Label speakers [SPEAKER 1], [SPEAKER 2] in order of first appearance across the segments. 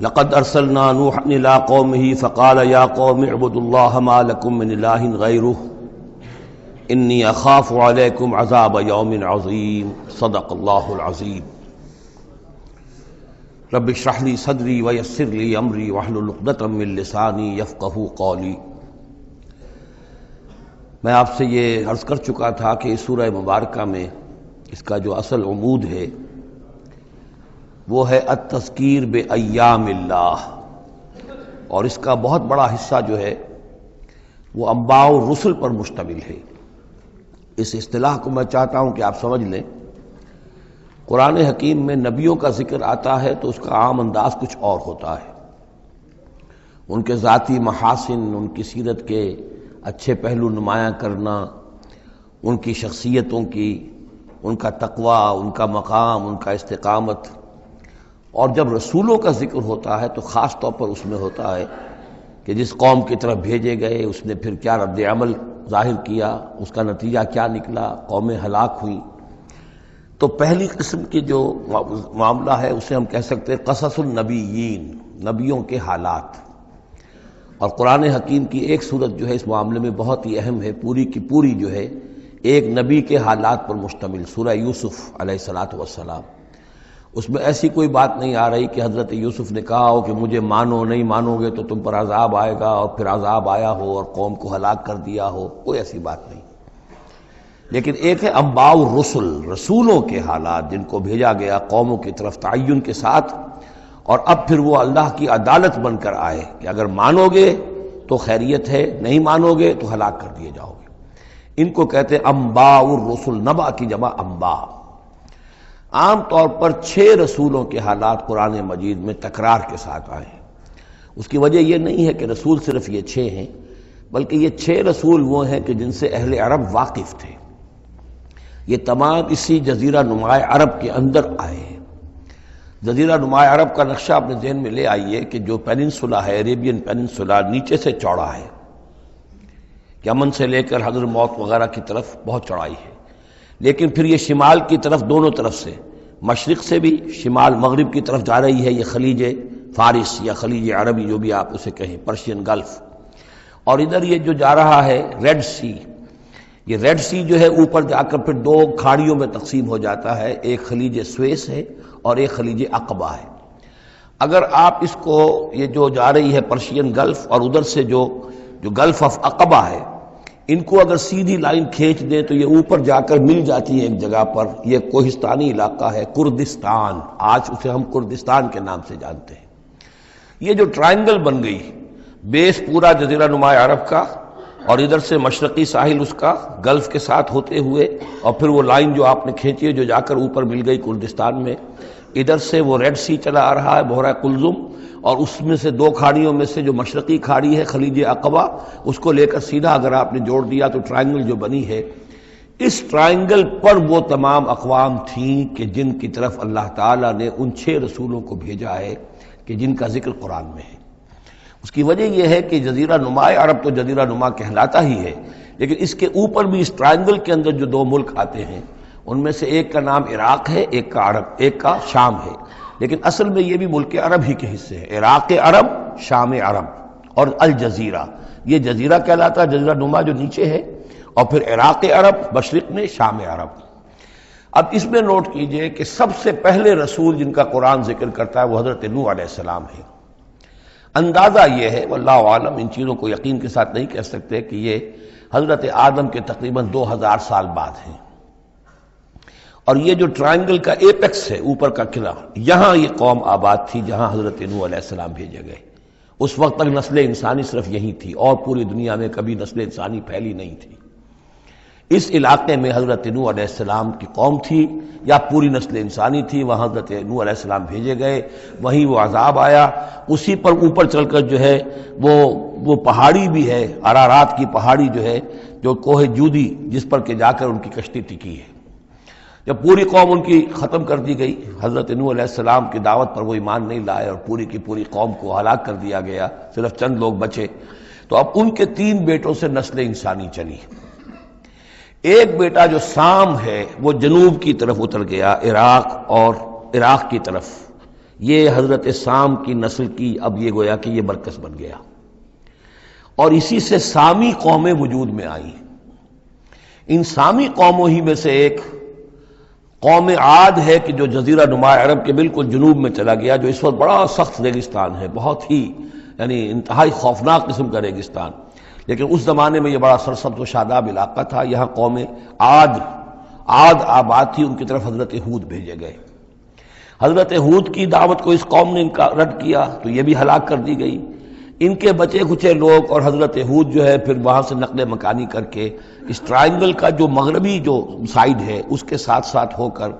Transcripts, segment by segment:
[SPEAKER 1] لقد ارسلنا نوحا الى قومه فقال يا قوم اعبدوا الله ما لكم من اله غيره انی اخاف علیکم عذاب یوم عظیم صدق اللہ العظیم رب اشرح لی صدری ویسر لی امری واحلل عقدۃ من لسانی یفقہوا قولی۔ میں آپ سے یہ عرض کر چکا تھا کہ اس سورہ مبارکہ میں اس کا جو اصل عمود ہے وہ ہے التذکیر بایام اللہ، اور اس کا بہت بڑا حصہ جو ہے وہ انباء الرسل پر مشتمل ہے۔ اس اصطلاح کو میں چاہتا ہوں کہ آپ سمجھ لیں۔ قرآن حکیم میں نبیوں کا ذکر آتا ہے تو اس کا عام انداز کچھ اور ہوتا ہے، ان کے ذاتی محاسن، ان کی سیرت کے اچھے پہلو نمایاں کرنا، ان کی شخصیتوں کی، ان کا تقوی، ان کا مقام، ان کا استقامت۔ اور جب رسولوں کا ذکر ہوتا ہے تو خاص طور پر اس میں ہوتا ہے کہ جس قوم کی طرف بھیجے گئے اس نے پھر کیا رد عمل ظاہر کیا، اس کا نتیجہ کیا نکلا، قومیں ہلاک ہوئیں۔ تو پہلی قسم کی جو معاملہ ہے اسے ہم کہہ سکتے ہیں قصص النبیین، نبیوں کے حالات۔ اور قرآن حکیم کی ایک صورت جو ہے اس معاملے میں بہت ہی اہم ہے، پوری کی پوری جو ہے ایک نبی کے حالات پر مشتمل، سورہ یوسف علیہ الصلوۃ والسلام۔ اس میں ایسی کوئی بات نہیں آ رہی کہ حضرت یوسف نے کہا ہو کہ مجھے مانو، نہیں مانو گے تو تم پر عذاب آئے گا، اور پھر عذاب آیا ہو اور قوم کو ہلاک کر دیا ہو، کوئی ایسی بات نہیں۔ لیکن ایک ہے انباء الرسل، رسولوں کے حالات جن کو بھیجا گیا قوموں کی طرف تعین کے ساتھ، اور اب پھر وہ اللہ کی عدالت بن کر آئے کہ اگر مانو گے تو خیریت ہے، نہیں مانو گے تو ہلاک کر دیے جاؤ گے۔ ان کو کہتے ہیں انباء الرسل، نبأ کی جمع انباء۔ عام طور پر 6 رسولوں کے حالات قرآن مجید میں تکرار کے ساتھ آئے ہیں۔ اس کی وجہ یہ نہیں ہے کہ رسول صرف یہ 6 ہیں، بلکہ یہ 6 رسول وہ ہیں کہ جن سے اہل عرب واقف تھے۔ یہ تمام اسی جزیرہ نماء عرب کے اندر آئے ہیں۔ جزیرہ نماء عرب کا نقشہ اپنے ذہن میں لے آئیے کہ جو پیننسولا ہے، عربین پیننسولا، نیچے سے چوڑا ہے، یمن سے لے کر حضر موت وغیرہ کی طرف بہت چوڑائی ہے، لیکن پھر یہ شمال کی طرف دونوں طرف سے، مشرق سے بھی شمال مغرب کی طرف جا رہی ہے، یہ خلیج فارس یا خلیج عربی جو بھی آپ اسے کہیں، پرشین گلف۔ اور ادھر یہ جو جا رہا ہے ریڈ سی، یہ ریڈ سی جو ہے اوپر جا کر پھر 2 کھاڑیوں میں تقسیم ہو جاتا ہے، ایک خلیج سویس ہے اور ایک خلیج عقبہ ہے۔ اگر آپ اس کو یہ جو جا رہی ہے پرشین گلف اور ادھر سے جو گلف آف عقبہ ہے، ان کو اگر سیدھی لائن کھینچ دیں تو یہ اوپر جا کر مل جاتی ہے ایک جگہ پر۔ یہ کوہستانی علاقہ ہے، کردستان، آج اسے ہم کردستان کے نام سے جانتے ہیں۔ یہ جو ٹرائنگل بن گئی، بیس پورا جزیرہ نماء عرب کا، اور ادھر سے مشرقی ساحل اس کا گلف کے ساتھ ہوتے ہوئے، اور پھر وہ لائن جو آپ نے کھینچی ہے جو جا کر اوپر مل گئی کردستان میں، ادھر سے وہ ریڈ سی چلا آ رہا ہے، بحیرہ کلزم، اور اس میں سے 2 کھاڑیوں میں سے جو مشرقی کھاڑی ہے خلیج عقبہ، اس کو لے کر سیدھا اگر آپ نے جوڑ دیا تو ٹرائنگل جو بنی ہے، اس ٹرائنگل پر وہ تمام اقوام تھیں کہ جن کی طرف اللہ تعالیٰ نے ان 6 رسولوں کو بھیجا ہے کہ جن کا ذکر قرآن میں ہے۔ اس کی وجہ یہ ہے کہ جزیرہ نماء عرب تو جزیرہ نما کہلاتا ہی ہے، لیکن اس کے اوپر بھی اس ٹرائنگل کے اندر جو 2 ملک آتے ہیں ان میں سے ایک کا نام عراق ہے، ایک کا عرب، ایک کا شام ہے، لیکن اصل میں یہ بھی ملک عرب ہی کے حصے ہیں، عراق عرب، شام عرب اور الجزیرہ، یہ جزیرہ کہلاتا ہے، جزیرہ نما جو نیچے ہے، اور پھر عراق عرب مشرق میں، شام عرب۔ اب اس میں نوٹ کیجئے کہ سب سے پہلے رسول جن کا قرآن ذکر کرتا ہے وہ حضرت نوح علیہ السلام ہے۔ اندازہ یہ ہے، واللہ عالم، ان چیزوں کو یقین کے ساتھ نہیں کہہ سکتے، کہ یہ حضرت آدم کے تقریباً 2000 سال بعد ہیں۔ اور یہ جو ٹرائنگل کا ایپیکس ہے، اوپر کا قلعہ، یہاں یہ قوم آباد تھی جہاں حضرت نوح علیہ السلام بھیجے گئے۔ اس وقت تک نسل انسانی صرف یہی تھی، اور پوری دنیا میں کبھی نسل انسانی پھیلی نہیں تھی۔ اس علاقے میں حضرت نوح علیہ السلام کی قوم تھی، یا پوری نسل انسانی تھی، وہاں حضرت نوح علیہ السلام بھیجے گئے، وہیں وہ عذاب آیا۔ اسی پر اوپر چل کر جو ہے وہ پہاڑی بھی ہے، ارارات کی پہاڑی جو ہے، جو کوہ جودی، جس پر کہ جا کر ان کی کشتی ٹکی ہے۔ جب پوری قوم ان کی ختم کر دی گئی، حضرت نوح علیہ السلام کی دعوت پر وہ ایمان نہیں لائے، اور پوری کی پوری قوم کو ہلاک کر دیا گیا، صرف چند لوگ بچے۔ تو اب ان کے 3 بیٹوں سے نسل انسانی چلی۔ ایک بیٹا جو سام ہے وہ جنوب کی طرف اتر گیا، عراق اور عراق کی طرف، یہ حضرت سام کی نسل کی اب یہ گویا کہ یہ مرکز بن گیا، اور اسی سے سامی قومیں وجود میں آئیں۔ ان سامی قوموں ہی میں سے ایک قوم عاد ہے کہ جو جزیرہ نما عرب کے بالکل جنوب میں چلا گیا، جو اس وقت بڑا سخت ریگستان ہے، بہت ہی یعنی انتہائی خوفناک قسم کا ریگستان، لیکن اس زمانے میں یہ بڑا سرسبز و شاداب علاقہ تھا۔ یہاں قوم عاد آباد تھی، ان کی طرف حضرت ہود بھیجے گئے۔ حضرت ہود کی دعوت کو اس قوم نے رد کیا تو یہ بھی ہلاک کر دی گئی۔ ان کے بچے کچے لوگ اور حضرت ہود جو ہے پھر وہاں سے نقل مکانی کر کے اس ٹرائنگل کا جو مغربی جو سائڈ ہے اس کے ساتھ ساتھ ہو کر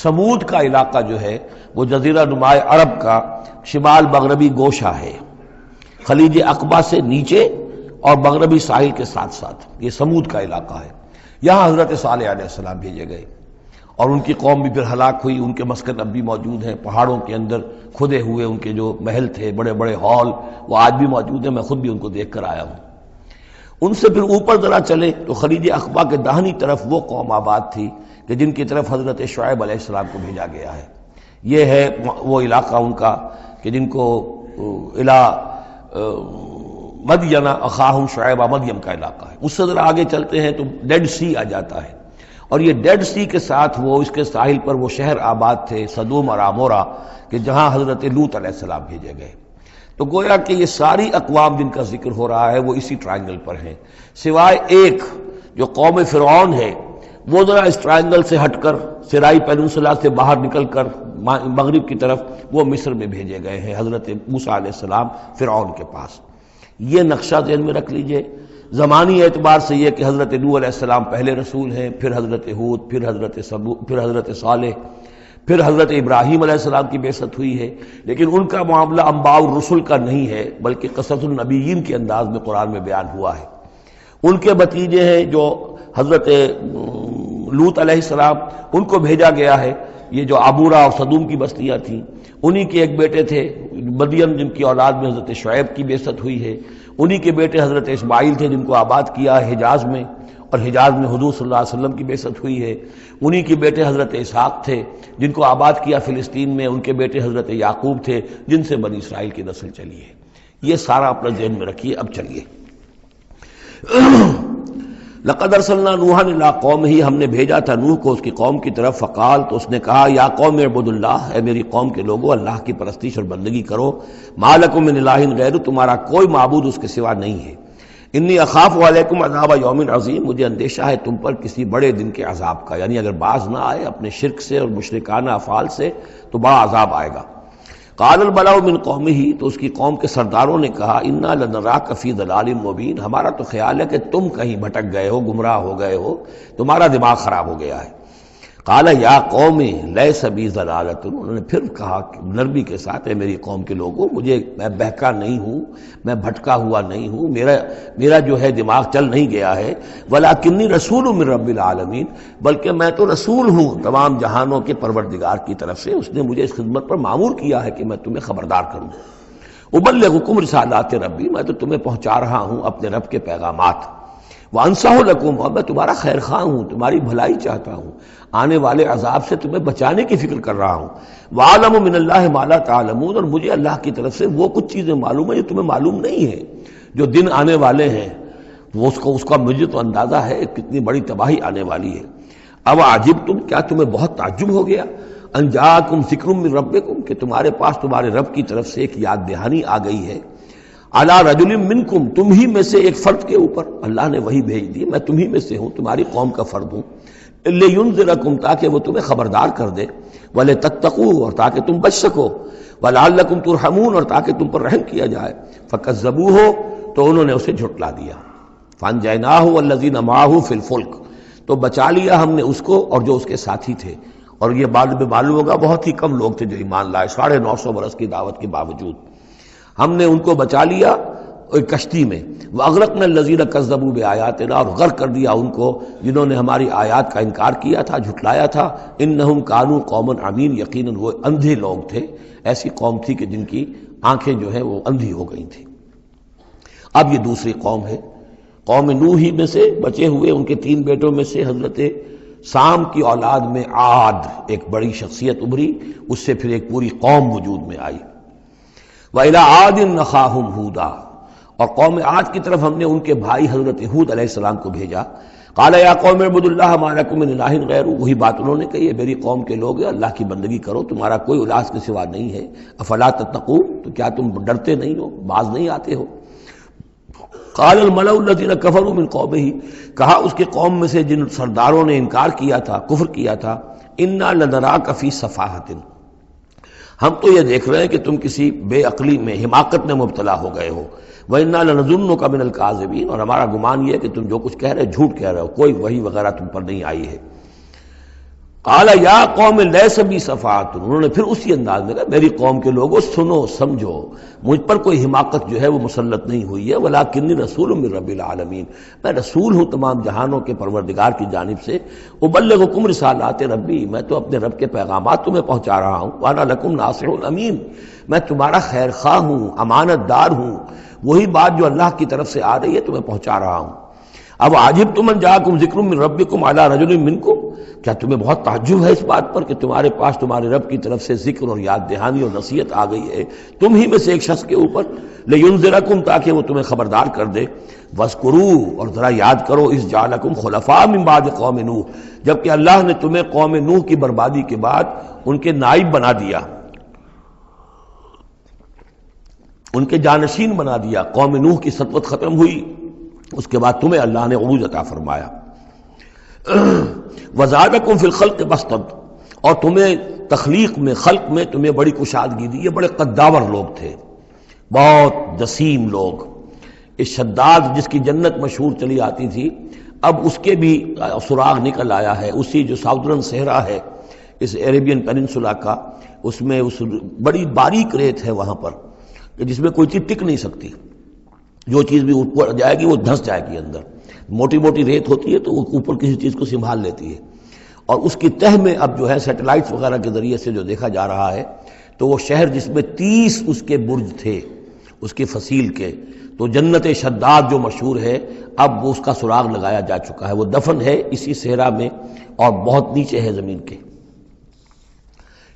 [SPEAKER 1] سمود کا علاقہ جو ہے وہ جزیرہ نما عرب کا شمال مغربی گوشہ ہے، خلیج عقبہ سے نیچے اور مغربی ساحل کے ساتھ ساتھ یہ سمود کا علاقہ ہے۔ یہاں حضرت صالح علیہ السلام بھیجے گئے اور ان کی قوم بھی پھر ہلاک ہوئی۔ ان کے مسکن اب بھی موجود ہیں، پہاڑوں کے اندر کھدے ہوئے ان کے جو محل تھے، بڑے بڑے ہال، وہ آج بھی موجود ہیں، میں خود بھی ان کو دیکھ کر آیا ہوں۔ ان سے پھر اوپر ذرا چلے تو خلیج عقبہ کے داہنی طرف وہ قوم آباد تھی کہ جن کی طرف حضرت شعیب علیہ السلام کو بھیجا گیا ہے۔ یہ ہے وہ علاقہ ان کا کہ جن کو مدین اخاہم شعیب مدین کا علاقہ ہے۔ اس سے ذرا آگے چلتے ہیں تو ڈیڈ سی آ جاتا ہے، اور یہ ڈیڈ سی کے ساتھ وہ اس کے ساحل پر وہ شہر آباد تھے سدوم اور عمورہ کہ جہاں حضرت لوط علیہ السلام بھیجے گئے۔ تو گویا کہ یہ ساری اقوام جن کا ذکر ہو رہا ہے وہ اسی ٹرائنگل پر ہیں، سوائے ایک جو قوم فرعون ہے، وہ ذرا اس ٹرائنگل سے ہٹ کر سرائی پیننسولا سے باہر نکل کر مغرب کی طرف وہ مصر میں بھیجے گئے ہیں حضرت موسیٰ علیہ السلام فرعون کے پاس۔ یہ نقشہ ذہن میں رکھ لیجئے۔ زمانی اعتبار سے یہ کہ حضرت نوح علیہ السلام پہلے رسول ہیں، پھر حضرت ہود، پھر حضرت صالح، پھر حضرت ابراہیم علیہ السلام کی بعثت ہوئی ہے، لیکن ان کا معاملہ انباء الرسل کا نہیں ہے بلکہ قصص النبیین کے انداز میں قرآن میں بیان ہوا ہے۔ ان کے بھتیجے ہیں جو حضرت لوط علیہ السلام، ان کو بھیجا گیا ہے۔ یہ جو عبورہ اور صدوم کی بستیاں تھیں، انہی کے ایک بیٹے تھے مدین جن کی اولاد میں حضرت شعیب کی بعثت ہوئی ہے، انہی کے بیٹے حضرت اسماعیل تھے جن کو آباد کیا حجاز میں، اور حجاز میں حضور صلی اللہ علیہ وسلم کی بعثت ہوئی ہے۔ انہی کے بیٹے حضرت اسحاق تھے جن کو آباد کیا فلسطین میں، ان کے بیٹے حضرت یعقوب تھے جن سے بنی اسرائیل کی نسل چلی ہے۔ یہ سارا اپنا ذہن میں رکھیے۔ اب چلیے، لقد ارسلنا نوحا الی قومہ، ہم نے بھیجا تھا نوح کو اس کی قوم کی طرف، فقال، تو اس نے کہا، یا قوم اعبدوا اللہ، اے میری قوم کے لوگو اللہ کی پرستش اور بندگی کرو، ما لکم من الہ غیرہ، تمہارا کوئی معبود اس کے سوا نہیں ہے، انی اخاف علیکم عذاب یوم عظیم، مجھے اندیشہ ہے تم پر کسی بڑے دن کے عذاب کا، یعنی اگر باز نہ آئے اپنے شرک سے اور مشرکانہ افعال سے تو بڑا عذاب آئے گا۔ قال الملأ من قومہ، تو اس کی قوم کے سرداروں نے کہا، انا لنراک فی ضلال مبین، ہمارا تو خیال ہے کہ تم کہیں بھٹک گئے ہو، گمراہ ہو گئے ہو، تمہارا دماغ خراب ہو گیا ہے۔ قال یا قوم لیس بی ضلالۃ، انہوں نے پھر کہا نرمی کے ساتھ، اے میری قوم کے لوگوں، میں بہکا نہیں ہوں، میں بھٹکا ہوا نہیں ہوں، میرا جو ہے دماغ چل نہیں گیا ہے، ولکنی رسول من رب العالمین، بلکہ میں تو رسول ہوں تمام جہانوں کے پروردگار کی طرف سے، اس نے مجھے اس خدمت پر مامور کیا ہے کہ میں تمہیں خبردار کروں۔ ابلغکم رسالات ربی، میں تو تمہیں پہنچا رہا ہوں اپنے رب کے پیغامات، وانصح لکم، اور میں تمہارا خیر خواہ ہوں، تمہاری بھلائی چاہتا ہوں، آنے والے عذاب سے تمہیں بچانے کی فکر کر رہا ہوں۔ وَعَلَمُ مِنَ اللَّهِ مَا لَا تَعْلَمُونَ، اور مجھے اللہ کی طرف سے وہ کچھ چیزیں معلوم ہیں جو تمہیں معلوم نہیں ہے، جو دن آنے والے ہیں وہ اس کا مجھے تو اندازہ ہے کتنی بڑی تباہی آنے والی ہے۔ اب عجبتم، کیا تمہیں بہت تعجب ہو گیا، ان جاءکم ذکر من ربکم، کہ تمہارے پاس تمہارے رب کی طرف سے ایک یاد دہانی آ گئی ہے، علی رجل منکم، تم ہی میں سے ایک فرد کے اوپر اللہ نے وہی بھیج دی، میں تم ہی میں سے ہوں، تمہاری قوم کا فرد ہوں، لینذرکم، تاکہ وہ تمہیں خبردار کر دے، ولتتقوا، اور تاکہ تم بچ سکو، ولعلکم ترحمون، اور تاکہ تم پر رحم کیا جائے، فکذبوہ، تو انہوں نے اسے جھٹلا دیا، فانجیناہ والذین معہ فی الفلک، تو بچا لیا ہم نے اس کو اور جو اس کے ساتھی تھے، اور یہ بعد میں معلوم ہوگا بہت ہی کم لوگ تھے جو ایمان لائے، 950 برس کی دعوت کے باوجود ہم نے ان کو بچا لیا ایک کشتی میں، وَأَغْرَقْنَا الَّذِينَ كَذَّبُوا بِآيَاتِنَا، اور غرق کر دیا ان کو جنہوں نے ہماری آیات کا انکار کیا تھا، جھٹلایا تھا، إِنَّهُمْ كَانُوا قَوْمًا عَمِينَ، یقیناً وہ اندھے لوگ تھے، ایسی قوم تھی کہ جن کی آنکھیں جو ہیں وہ اندھی ہو گئی تھیں۔ اب یہ دوسری قوم ہے، قوم نوح ہی میں سے بچے ہوئے ان کے 3 بیٹوں میں سے حضرت سام کی اولاد میں عاد ایک بڑی شخصیت ابھری، اس سے پھر ایک پوری قوم وجود میں آئی۔ وَإِلَىٰ عَادٍ أَخَاهُمْ هُودًا، اور قوم عاد کی طرف ہم نے ان کے بھائی حضرت ہود علیہ السلام کو بھیجا۔ قَالَ يَا قَوْمِ اعْبُدُوا اللَّهَ مَا لَكُم مِّن إِلَٰهٍ غَيْرُهُ، وہی بات انہوں نے کہی ہے، میری قوم کے لوگ اللہ کی بندگی کرو، تمہارا کوئی الہ کے سوا نہیں ہے۔ أَفَلَا تَتَّقُونَ، تو کیا تم ڈرتے نہیں ہو، باز نہیں آتے ہو؟ قال الملأ الذين كفروا من قومه، کہا اس کے قوم میں سے جن سرداروں نے انکار کیا تھا، کفر کیا تھا، انا لنراک فی سفاہۃ، ہم تو یہ دیکھ رہے ہیں کہ تم کسی بے عقلی میں، حماقت میں مبتلا ہو گئے ہو، وَإِنَّا لَنَظُنُّكَ مِنَ الْكَاذِبِينَ، اور ہمارا گمان یہ ہے کہ تم جو کچھ کہہ رہے ہو جھوٹ کہہ رہے ہو، کوئی وحی وغیرہ تم پر نہیں آئی ہے۔ قال یا قوم لیس بی صفاۃ، انہوں نے پھر اسی انداز میں کہا میری قوم کے لوگوں سنو سمجھو، مجھ پر کوئی حماقت جو ہے وہ مسلط نہیں ہوئی ہے، ولکنی رسول من رب العالمین، میں رسول ہوں تمام جہانوں کے پروردگار کی جانب سے، ابلغکم رسالات ربی، میں تو اپنے رب کے پیغامات تمہیں پہنچا رہا ہوں، وانا لکم ناصح امین، میں تمہارا خیر خواہ ہوں، امانت دار ہوں، وہی بات جو اللہ کی طرف سے آ رہی ہے تمہیں پہنچا رہا ہوں۔ اب عجبتم ان جاءکم ذکر من ربکم علی رجل منکم، کیا تمہیں بہت تعجب ہے اس بات پر کہ تمہارے پاس تمہارے رب کی طرف سے ذکر اور یاد دہانی اور نصیحت آ گئی ہے تم ہی میں سے ایک شخص کے اوپر، لینذرکم، تاکہ وہ تمہیں خبردار کر دے، واذکروا، اور ذرا یاد کرو، اذ جعلکم خلفاء من بعد قوم نوح، جبکہ اللہ نے تمہیں قوم نوح کی بربادی کے بعد ان کے نائب بنا دیا، ان کے جانشین بنا دیا، قوم نوح کی سطوت ختم ہوئی، اس کے بعد تمہیں اللہ نے عروج عطا فرمایا۔ وزادکم فی الخلق بسطۃ، اور تمہیں تخلیق میں، خلق میں تمہیں بڑی کشادگی دی، یہ بڑے قداور لوگ تھے، بہت جسیم لوگ۔ اس شداد جس کی جنت مشہور چلی آتی تھی، اب اس کے بھی سراغ نکل آیا ہے، اسی جو ساؤدرن صحرا ہے اس عربین پیننسولا کا، اس میں اس بڑی باریک ریت ہے وہاں پر کہ جس میں کوئی چیز ٹک نہیں سکتی، جو چیز بھی اوپر جائے گی وہ دھنس جائے گی اندر، موٹی موٹی ریت ہوتی ہے تو وہ اوپر کسی چیز کو سنبھال لیتی ہے، اور اس کی تہ میں اب جو ہے سیٹلائٹس وغیرہ کے ذریعے سے جو دیکھا جا رہا ہے، تو وہ شہر جس میں 30 اس کے برج تھے اس کی فصیل کے، تو جنت شداد جو مشہور ہے، اب وہ اس کا سراغ لگایا جا چکا ہے، وہ دفن ہے اسی صحرا میں اور بہت نیچے ہے زمین کے۔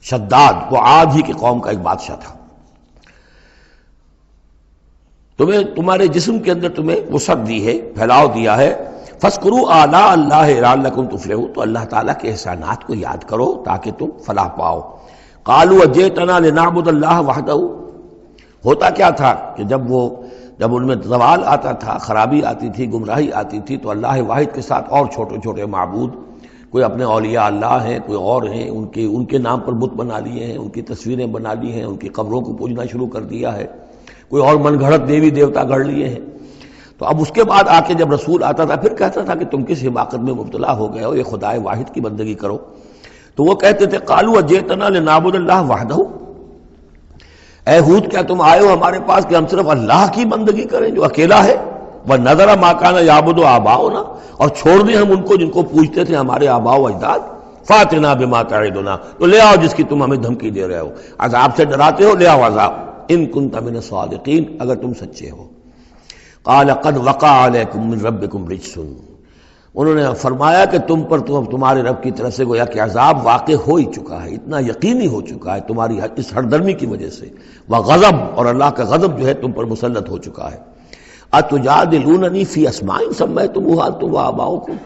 [SPEAKER 1] شداد وہ عاد ہی کی قوم کا ایک بادشاہ تھا۔ تمہیں تمہارے جسم کے اندر تمہیں وسعت دی ہے، پھیلاؤ دیا ہے، فاذکروا آلاء اللہ لعلکم تفلحون، تو اللہ تعالیٰ کے احسانات کو یاد کرو تاکہ تم فلاح پاؤ۔ قالوا اجئتنا لنعبد اللہ وحدہ، ہوتا کیا تھا کہ جب ان میں زوال آتا تھا، خرابی آتی تھی، گمراہی آتی تھی، تو اللہ واحد کے ساتھ اور چھوٹے چھوٹے معبود، کوئی اپنے اولیاء اللہ ہیں، کوئی اور ہیں، ان کے نام پر بت بنا لیے ہیں، ان کی تصویریں بنا لی ہیں، ان کی قبروں کو پوجنا شروع کر دیا ہے، کوئی اور من گھڑت دیوی دیوتا گھڑ لیے ہیں۔ تو اب اس کے بعد آ کے جب رسول آتا تھا پھر کہتا تھا کہ تم کس حماقت میں مبتلا ہو گئے ہو، یہ خدائے واحد کی بندگی کرو، تو وہ کہتے تھے قالوا اجئتنا لنعبد اللہ وحدہ، اے ہود کیا تم آئے ہو ہمارے پاس کہ ہم صرف اللہ کی بندگی کریں جو اکیلا ہے، وَنَذَرَ مَا كَانَ يَعْبُدُ آبَاؤُنَا، اور چھوڑ دیں ہم ان کو جن کو پوجتے تھے ہمارے آباء و اجداد، فَأْتِنَا بِمَا تَعِدُنَا، تو لے آؤ جس کی تم ہمیں دھمکی دے رہے ہو، عذاب سے ڈراتے ہو، لے آؤ عذاب، ان كنت من الصادقین، اگر تم سچے ہو۔ قال قد وقع علیکم من ربکم رجس، انہوں نے فرمایا کہ تم پر تمہارے رب کی طرف سے گویا کہ عذاب واقع ہو ہی چکا ہے، اتنا یقینی ہو چکا ہے تمہاری اس ہردرمی کی وجہ سے، وغضب، اور اللہ کا غضب جو ہے تم پر مسلط ہو چکا ہے۔ اتجادلوننی فی اسماء سمیتموها انتم وآباؤکم،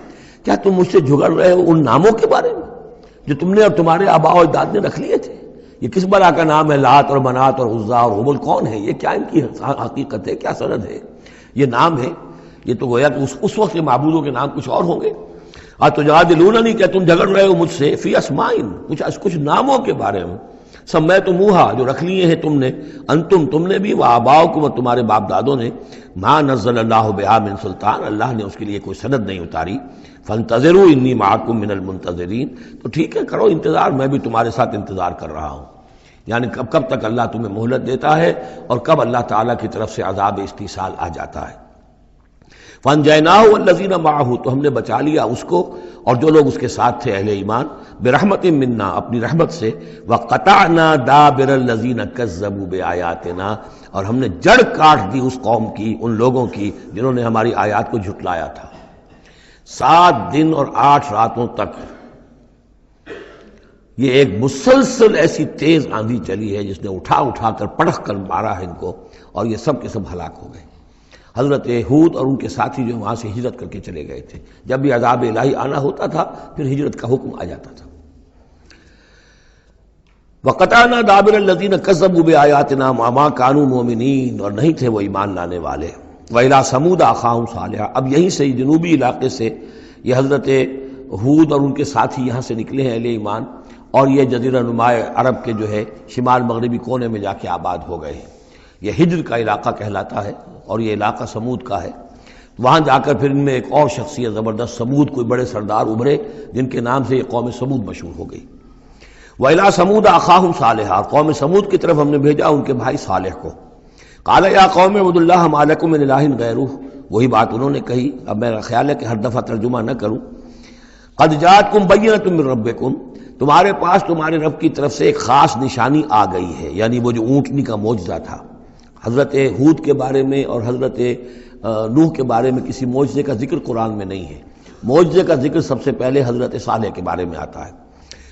[SPEAKER 1] کیا تم مجھ سے جھگڑ رہے ہو ان ناموں کے بارے میں جو تم نے اور تمہارے آباء و اجداد نے رکھ لیے تھے؟ یہ کس بلا کا نام ہے؟ لات اور منات اور عزا اور ہبل کون ہے یہ؟ کیا ان کی حقیقت ہے؟ کیا سند ہے؟ یہ نام ہے، یہ تو گویا کہ اس وقت کے معبودوں کے نام کچھ اور ہوں گے۔ اتجادلوننی، کیا تم جھگڑ رہے ہو مجھ سے فی اسماء، کچھ ناموں کے بارے میں، سمیتموها، جو رکھ لیے ہیں تم نے، انتم، تم نے بھی، وآباؤکم، اور تمہارے باپ دادوں نے، ما نزل اللہ بہا من سلطان، اللہ نے اس کے لیے کوئی سند نہیں اتاری، فانتظروا انی معکم من المنتظرین، تو ٹھیک ہے کرو انتظار، میں بھی تمہارے ساتھ انتظار کر رہا ہوں، یعنی کب تک اللہ تمہیں مہلت دیتا ہے اور کب اللہ تعالیٰ کی طرف سے عذاب استیصال آ جاتا ہے۔ فانجیناہ والذین معہ، تو ہم نے بچا لیا اس کو اور جو لوگ اس کے ساتھ تھے اہل ایمان، برحمت منا، اپنی رحمت سے، وقطعنا دابر الذین کذبوا بآیاتنا، اور ہم نے جڑ کاٹ دی اس قوم کی، ان لوگوں کی جنہوں نے ہماری آیات کو جھٹلایا تھا۔ 7 دن اور 8 راتوں تک یہ ایک مسلسل ایسی تیز آندھی چلی ہے جس نے اٹھا کر پڑک کر مارا ہے ان کو، اور یہ سب کے سب ہلاک ہو گئے۔ حضرت ہود اور ان کے ساتھی جو وہاں سے ہجرت کر کے چلے گئے تھے، جب بھی عذاب الہی آنا ہوتا تھا پھر ہجرت کا حکم آ جاتا تھا۔ وَقَطَعْنَا دَابِرَ الَّذِينَ كَذَّبُوا بِآيَاتِنَا وَمَا كَانُوا مُؤْمِنِينَ، اور نہیں تھے وہ ایمان لانے والے۔ وَإِلَىٰ ثَمُودَ أَخَاهُمْ صَالِحًا، اب یہیں سے جنوبی علاقے سے یہ حضرت ہود اور ان کے ساتھی یہاں سے نکلے ہیں اہل ایمان، اور یہ جزیرہ نما عرب کے جو ہے شمال مغربی کونے میں جا کے آباد ہو گئے ہیں۔ یہ ہجر کا علاقہ کہلاتا ہے اور یہ علاقہ سمود کا ہے۔ وہاں جا کر پھر ان میں ایک اور شخصیت زبردست سمود کوئی بڑے سردار ابھرے جن کے نام سے یہ قوم سمود مشہور ہو گئی۔ وَإِلَىٰ ثَمُودَ أَخَاهُمْ صَالِحًا، قوم سمود کی طرف ہم نے بھیجا ان کے بھائی صالح کو۔ قَالَ يَا قَوْمِ اعْبُدُوا اللَّهَ مَا لَكُم مِّنْ إِلَٰهٍ غَيْرُهُ، وہی بات انہوں نے کہی۔ اب میرا خیال ہے کہ ہر دفعہ ترجمہ نہ کروں۔ قَدْ جَاءَتْكُم بَيِّنَةٌ مِّن رَّبِّكُم، تمہارے پاس تمہارے رب کی طرف سے ایک خاص نشانی آ گئی ہے، یعنی وہ جو اونٹنی کا معجزہ تھا۔ حضرت ہود کے بارے میں اور حضرت نوح کے بارے میں کسی معجزے کا ذکر قرآن میں نہیں ہے۔ معجزے کا ذکر سب سے پہلے حضرت صالح کے بارے میں آتا ہے۔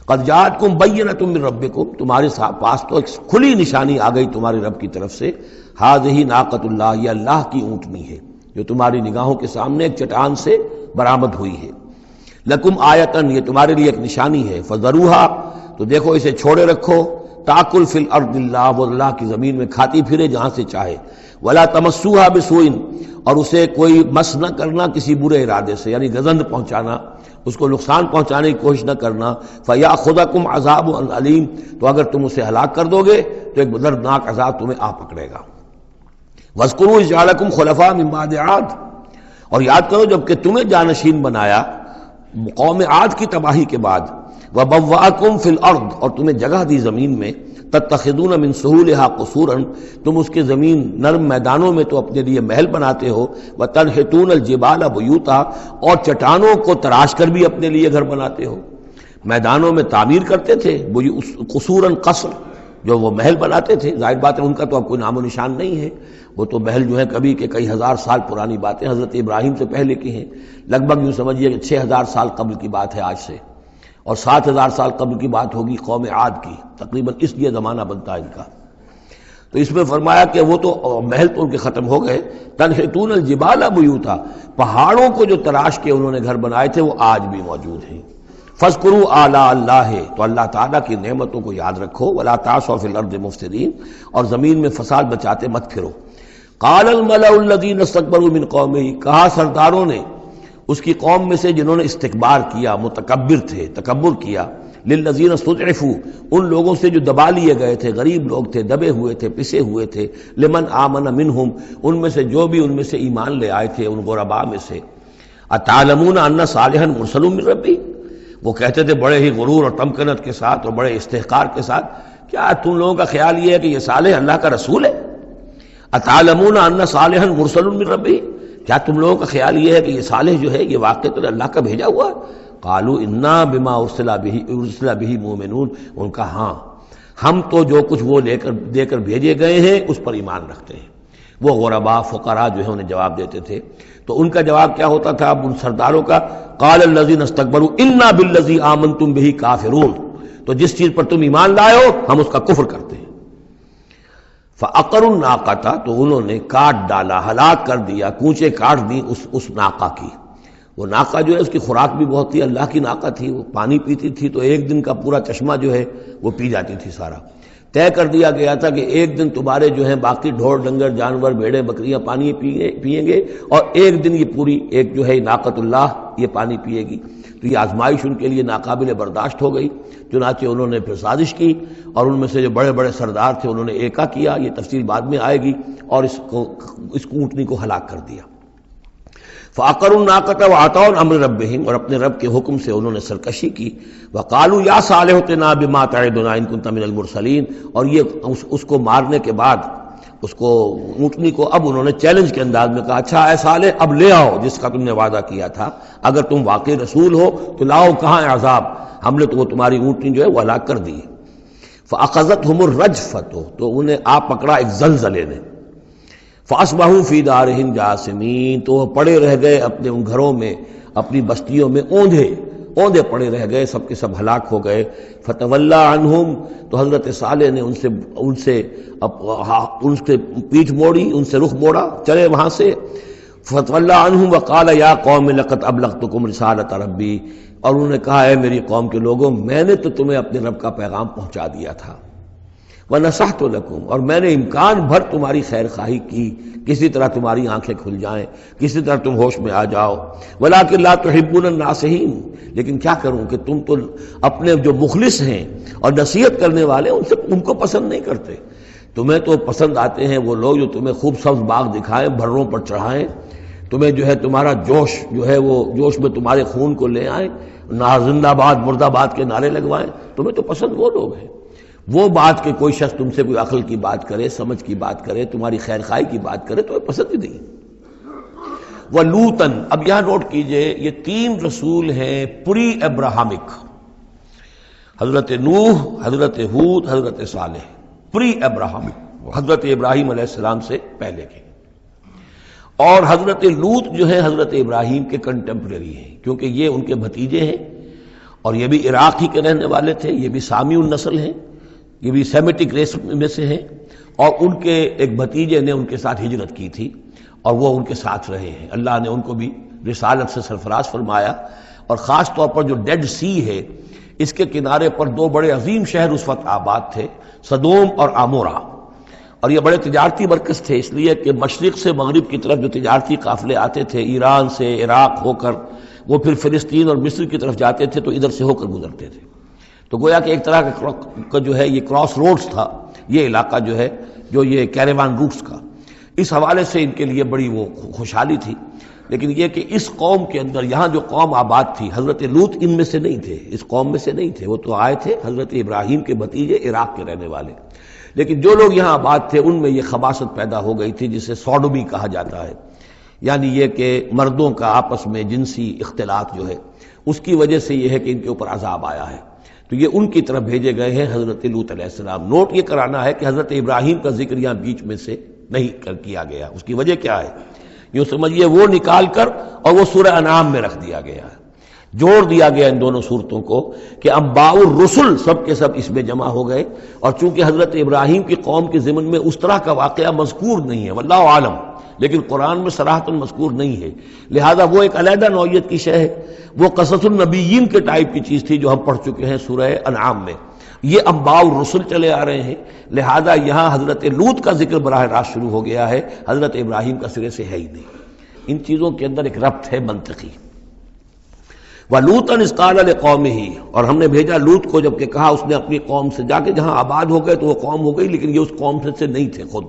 [SPEAKER 1] قد جاءتکم بینۃ من ربکم، تمہارے پاس تو ایک کھلی نشانی آ گئی تمہارے رب کی طرف سے۔ ھذہ ناقۃ اللہ، یہ اللہ کی اونٹنی ہے جو تمہاری نگاہوں کے سامنے ایک چٹان سے برآمد ہوئی ہے۔ لکم آیتن، یہ تمہارے لیے ایک نشانی ہے۔ فذروھا، تو دیکھو اسے چھوڑے رکھو۔ تاکل فی الارض اللہ، وہ اللہ کی زمین میں کھاتی پھرے جہاں سے چاہے۔ ولا تمسوها بسوء، اور اسے کوئی مس نہ کرنا کسی برے ارادے سے، یعنی گزند پہنچانا، اس کو نقصان پہنچانے کی کوشش نہ کرنا۔ فیاخذکم عذاب علیم، تو اگر تم اسے ہلاک کر دو گے تو ایک دردناک عذاب تمہیں آ پکڑے گا۔ واذکروا اذ جعلکم خلفاء من بعد عاد، اور یاد کرو جب کہ تمہیں جانشین بنایا قوم عاد کی تباہی کے بعد۔ وبوأکم فی الارض، اور تمہیں جگہ دی زمین میں۔ تتخذون من سہولها قصورا، تم اس کے زمین نرم میدانوں میں تو اپنے لیے محل بناتے ہو۔ وتنحتون الجبال بیوتا، اور چٹانوں کو تراش کر بھی اپنے لیے گھر بناتے ہو۔ میدانوں میں تعمیر کرتے تھے قصورا، قصر جو وہ محل بناتے تھے، ظاہر بات ہے ان کا تو اب کوئی نام و نشان نہیں ہے، وہ تو محل جو ہے کبھی کے کئی ہزار سال پرانی باتیں حضرت ابراہیم سے پہلے کی ہیں، لگ بھگ یوں سمجھیے کہ 6000 سال قبل کی بات ہے آج سے، اور 7000 سال قبل کی بات ہوگی قوم عاد کی، تقریباً اس لیے زمانہ بنتا ہے ان کا۔ تو اس میں فرمایا کہ وہ تو محل تو ان کے ختم ہو گئے۔ تنحتون الجبال بیوتا، پہاڑوں کو جو تراش کے انہوں نے گھر بنائے تھے وہ آج بھی موجود ہیں۔ فاذکروا آلاء اللہ، تو اللہ تعالیٰ کی نعمتوں کو یاد رکھو۔ ولا تعثوا فی الارض مفسدین، اور زمین میں فساد بچاتے مت پھرو۔ قال الملأ الذین استکبروا من قومہ، کہا سرداروں نے اس کی قوم میں سے جنہوں نے استکبار کیا، متکبر تھے، تکبر کیا، للذین استضعفوا، ان لوگوں سے جو دبا لیے گئے تھے، غریب لوگ تھے، دبے ہوئے تھے، پسے ہوئے تھے، لمن آمن منہم، ان میں سے جو بھی ان میں سے ایمان لے آئے تھے ان غرباء میں سے۔ اتعلمون ان صالحا مرسل من ربی، وہ کہتے تھے بڑے ہی غرور اور تمکنت کے ساتھ اور بڑے استحقار کے ساتھ، کیا تم لوگوں کا خیال یہ ہے کہ یہ صالح اللہ کا رسول ہے؟ اتعلمون ان صالحا مرسل من ربی، کیا تم لوگوں کا خیال یہ ہے کہ یہ صالح جو ہے یہ واقعی اللہ کا بھیجا ہوا؟ قالوا انا بما ارسل به مؤمنون، ان کا ہاں ہم تو جو کچھ وہ دے کر بھیجے گئے ہیں اس پر ایمان رکھتے ہیں۔ وہ غرباء فقراء جو ہے انہیں جواب دیتے تھے، تو ان کا جواب کیا ہوتا تھا اب ان سرداروں کا؟ قال الذین استکبروا انا بالذی آمنتم به کافرون، تو جس چیز پر تم ایمان لائے ہو ہم اس کا کفر کرتے ہیں۔ فعقروا الناقۃ، تو انہوں نے کاٹ ڈالا، ہلاک کر دیا، کونچے کاٹ دی اس ناقہ کی۔ وہ ناقہ جو ہے اس کی خوراک بھی بہت تھی، اللہ کی ناقہ تھی، وہ پانی پیتی تھی تو ایک دن کا پورا چشمہ جو ہے وہ پی جاتی تھی سارا۔ طے کر دیا گیا تھا کہ ایک دن تمہارے جو ہیں باقی ڈھور ڈنگر جانور بھیڑیں بکریاں پانی پئیں گے، اور ایک دن یہ پوری ایک جو ہے ناقۃ اللہ یہ پانی پیے گی۔ تو یہ آزمائش ان کے لیے ناقابل برداشت ہو گئی، چنانچہ انہوں نے پھر سازش کی، اور ان میں سے جو بڑے بڑے سردار تھے انہوں نے ایکا کیا، یہ تفصیل بعد میں آئے گی، اور اس اونٹنی کو ہلاک کر دیا۔ فعقروا الناقۃ وعتوا عن امر ربہم، اور اپنے رب کے حکم سے انہوں نے سرکشی کی۔ وقالوا یا صالح ائتنا بما تعدنا ان كنت من المرسلین، اور یہ اس کو مارنے کے بعد اس کو اونٹنی کو اب انہوں نے چیلنج کے انداز میں کہا، اچھا اے صالح اب لے آؤ جس کا تم نے وعدہ کیا تھا، اگر تم واقعی رسول ہو تو لاؤ، کہاں ہے عذاب؟ ہم نے تو وہ تمہاری اونٹنی جو ہے وہ ہلاک کر دی۔ فاخذتهم الرجفۃ، تو انہیں آ پکڑا ایک زلزلے نے۔ فاصبحوا فی دارہم جاثمین، تو وہ پڑے رہ گئے اپنے ان گھروں میں، اپنی بستیوں میں اوندھے پڑے رہ گئے، سب کے سب ہلاک ہو گئے۔ فتولی عنہم، تو حضرت صالح نے ان سے پیٹھ موڑی، ان سے رخ موڑا، چلے وہاں سے۔ فتولی عنہم وقال یا قوم لقد ابلغتکم رسالۃ ربی، اور انہوں نے کہا اے میری قوم کے لوگوں، میں نے تو تمہیں اپنے رب کا پیغام پہنچا دیا تھا، وَنَصَحْتُ لَكُمْ، اور میں نے امکان بھر تمہاری خیر خواہی کی، کسی طرح تمہاری آنکھیں کھل جائیں، کسی طرح تم ہوش میں آ جاؤ، وَلَٰكِن لَا تُحِبُّونَ النَّاصِحِينَ، لیکن کیا کروں کہ تم تو اپنے جو مخلص ہیں اور نصیحت کرنے والے ان کو پسند نہیں کرتے۔ تمہیں تو پسند آتے ہیں وہ لوگ جو تمہیں خوب سبز باغ دکھائیں، بھروں پر چڑھائیں، تمہیں جو ہے تمہارا جوش جو ہے وہ جوش میں تمہارے خون کو لے آئیں، نہ زندہ باد مرد آباد کے نعرے لگوائیں، تمہیں تو پسند وہ لوگ ہیں۔ وہ بات کہ کوئی شخص تم سے کوئی عقل کی بات کرے، سمجھ کی بات کرے، تمہاری خیر خواہی کی بات کرے، تمہیں پسند ہی نہیں۔ وَلُوطًا، اب یہاں نوٹ کیجئے یہ 3 رسول ہیں پری ابراہمک، حضرت نوح، حضرت ہود، حضرت صالح، پری ابراہمک، حضرت ابراہیم علیہ السلام سے پہلے کے۔ اور حضرت لوط جو ہے حضرت ابراہیم کے کنٹمپریری ہیں، کیونکہ یہ ان کے بھتیجے ہیں، اور یہ بھی عراق ہی کے رہنے والے تھے، یہ بھی سامی النسل ہیں، یہ بھی سیمیٹک ریس میں سے ہیں، اور ان کے ایک بھتیجے نے ان کے ساتھ ہجرت کی تھی اور وہ ان کے ساتھ رہے ہیں۔ اللہ نے ان کو بھی رسالت سے سرفراز فرمایا، اور خاص طور پر جو ڈیڈ سی ہے اس کے کنارے پر 2 بڑے عظیم شہر اس وقت آباد تھے، سدوم اور عمورہ، اور یہ بڑے تجارتی مرکز تھے، اس لیے کہ مشرق سے مغرب کی طرف جو تجارتی قافلے آتے تھے، ایران سے عراق ہو کر وہ پھر فلسطین اور مصر کی طرف جاتے تھے، تو ادھر سے ہو کر گزرتے تھے، تو گویا کہ ایک طرح کا جو ہے یہ کراس روڈز تھا یہ علاقہ جو ہے، جو یہ کیریوان روٹس کا، اس حوالے سے ان کے لیے بڑی وہ خوشحالی تھی۔ لیکن یہ کہ اس قوم کے اندر یہاں جو قوم آباد تھی، حضرت لوط ان میں سے نہیں تھے، اس قوم میں سے نہیں تھے، وہ تو آئے تھے حضرت ابراہیم کے بھتیجے عراق کے رہنے والے، لیکن جو لوگ یہاں آباد تھے ان میں یہ خباثت پیدا ہو گئی تھی جسے سوڈومی کہا جاتا ہے، یعنی یہ کہ مردوں کا آپس میں جنسی اختلاط جو ہے، اس کی وجہ سے یہ ہے کہ ان کے اوپر عذاب آیا ہے، تو یہ ان کی طرف بھیجے گئے ہیں حضرت لوط علیہ السلام۔ نوٹ یہ کرانا ہے کہ حضرت ابراہیم کا ذکر یہاں بیچ میں سے نہیں کیا گیا، اس کی وجہ کیا ہے؟ یوں سمجھیے وہ نکال کر اور وہ سورہ انعام میں رکھ دیا گیا ہے، جوڑ دیا گیا ان دونوں صورتوں کو کہ انباء الرسل سب کے سب اس میں جمع ہو گئے، اور چونکہ حضرت ابراہیم کی قوم کے ضمن میں اس طرح کا واقعہ مذکور نہیں ہے، واللہ عالم، لیکن قرآن میں صراحتاً مذکور نہیں ہے، لہذا وہ ایک علیحدہ نوعیت کی شے ہے، وہ قصص النبیین کے ٹائپ کی چیز تھی جو ہم پڑھ چکے ہیں سورہ انعام میں، یہ انباء الرسل چلے آ رہے ہیں، لہذا یہاں حضرت لوط کا ذکر براہ راست شروع ہو گیا ہے، حضرت ابراہیم کا سرے سے ہے ہی نہیں۔ ان چیزوں کے اندر ایک ربط ہے منطقی۔ وَلُوطًا إِذْ قَالَ لِقَوْمِهِ، اور ہم نے بھیجا لوط کو جب کہ کہا اس نے اپنی قوم سے، جا کے جہاں آباد ہو گئے تو وہ قوم ہو گئی، لیکن یہ اس قوم سے نہیں تھے خود۔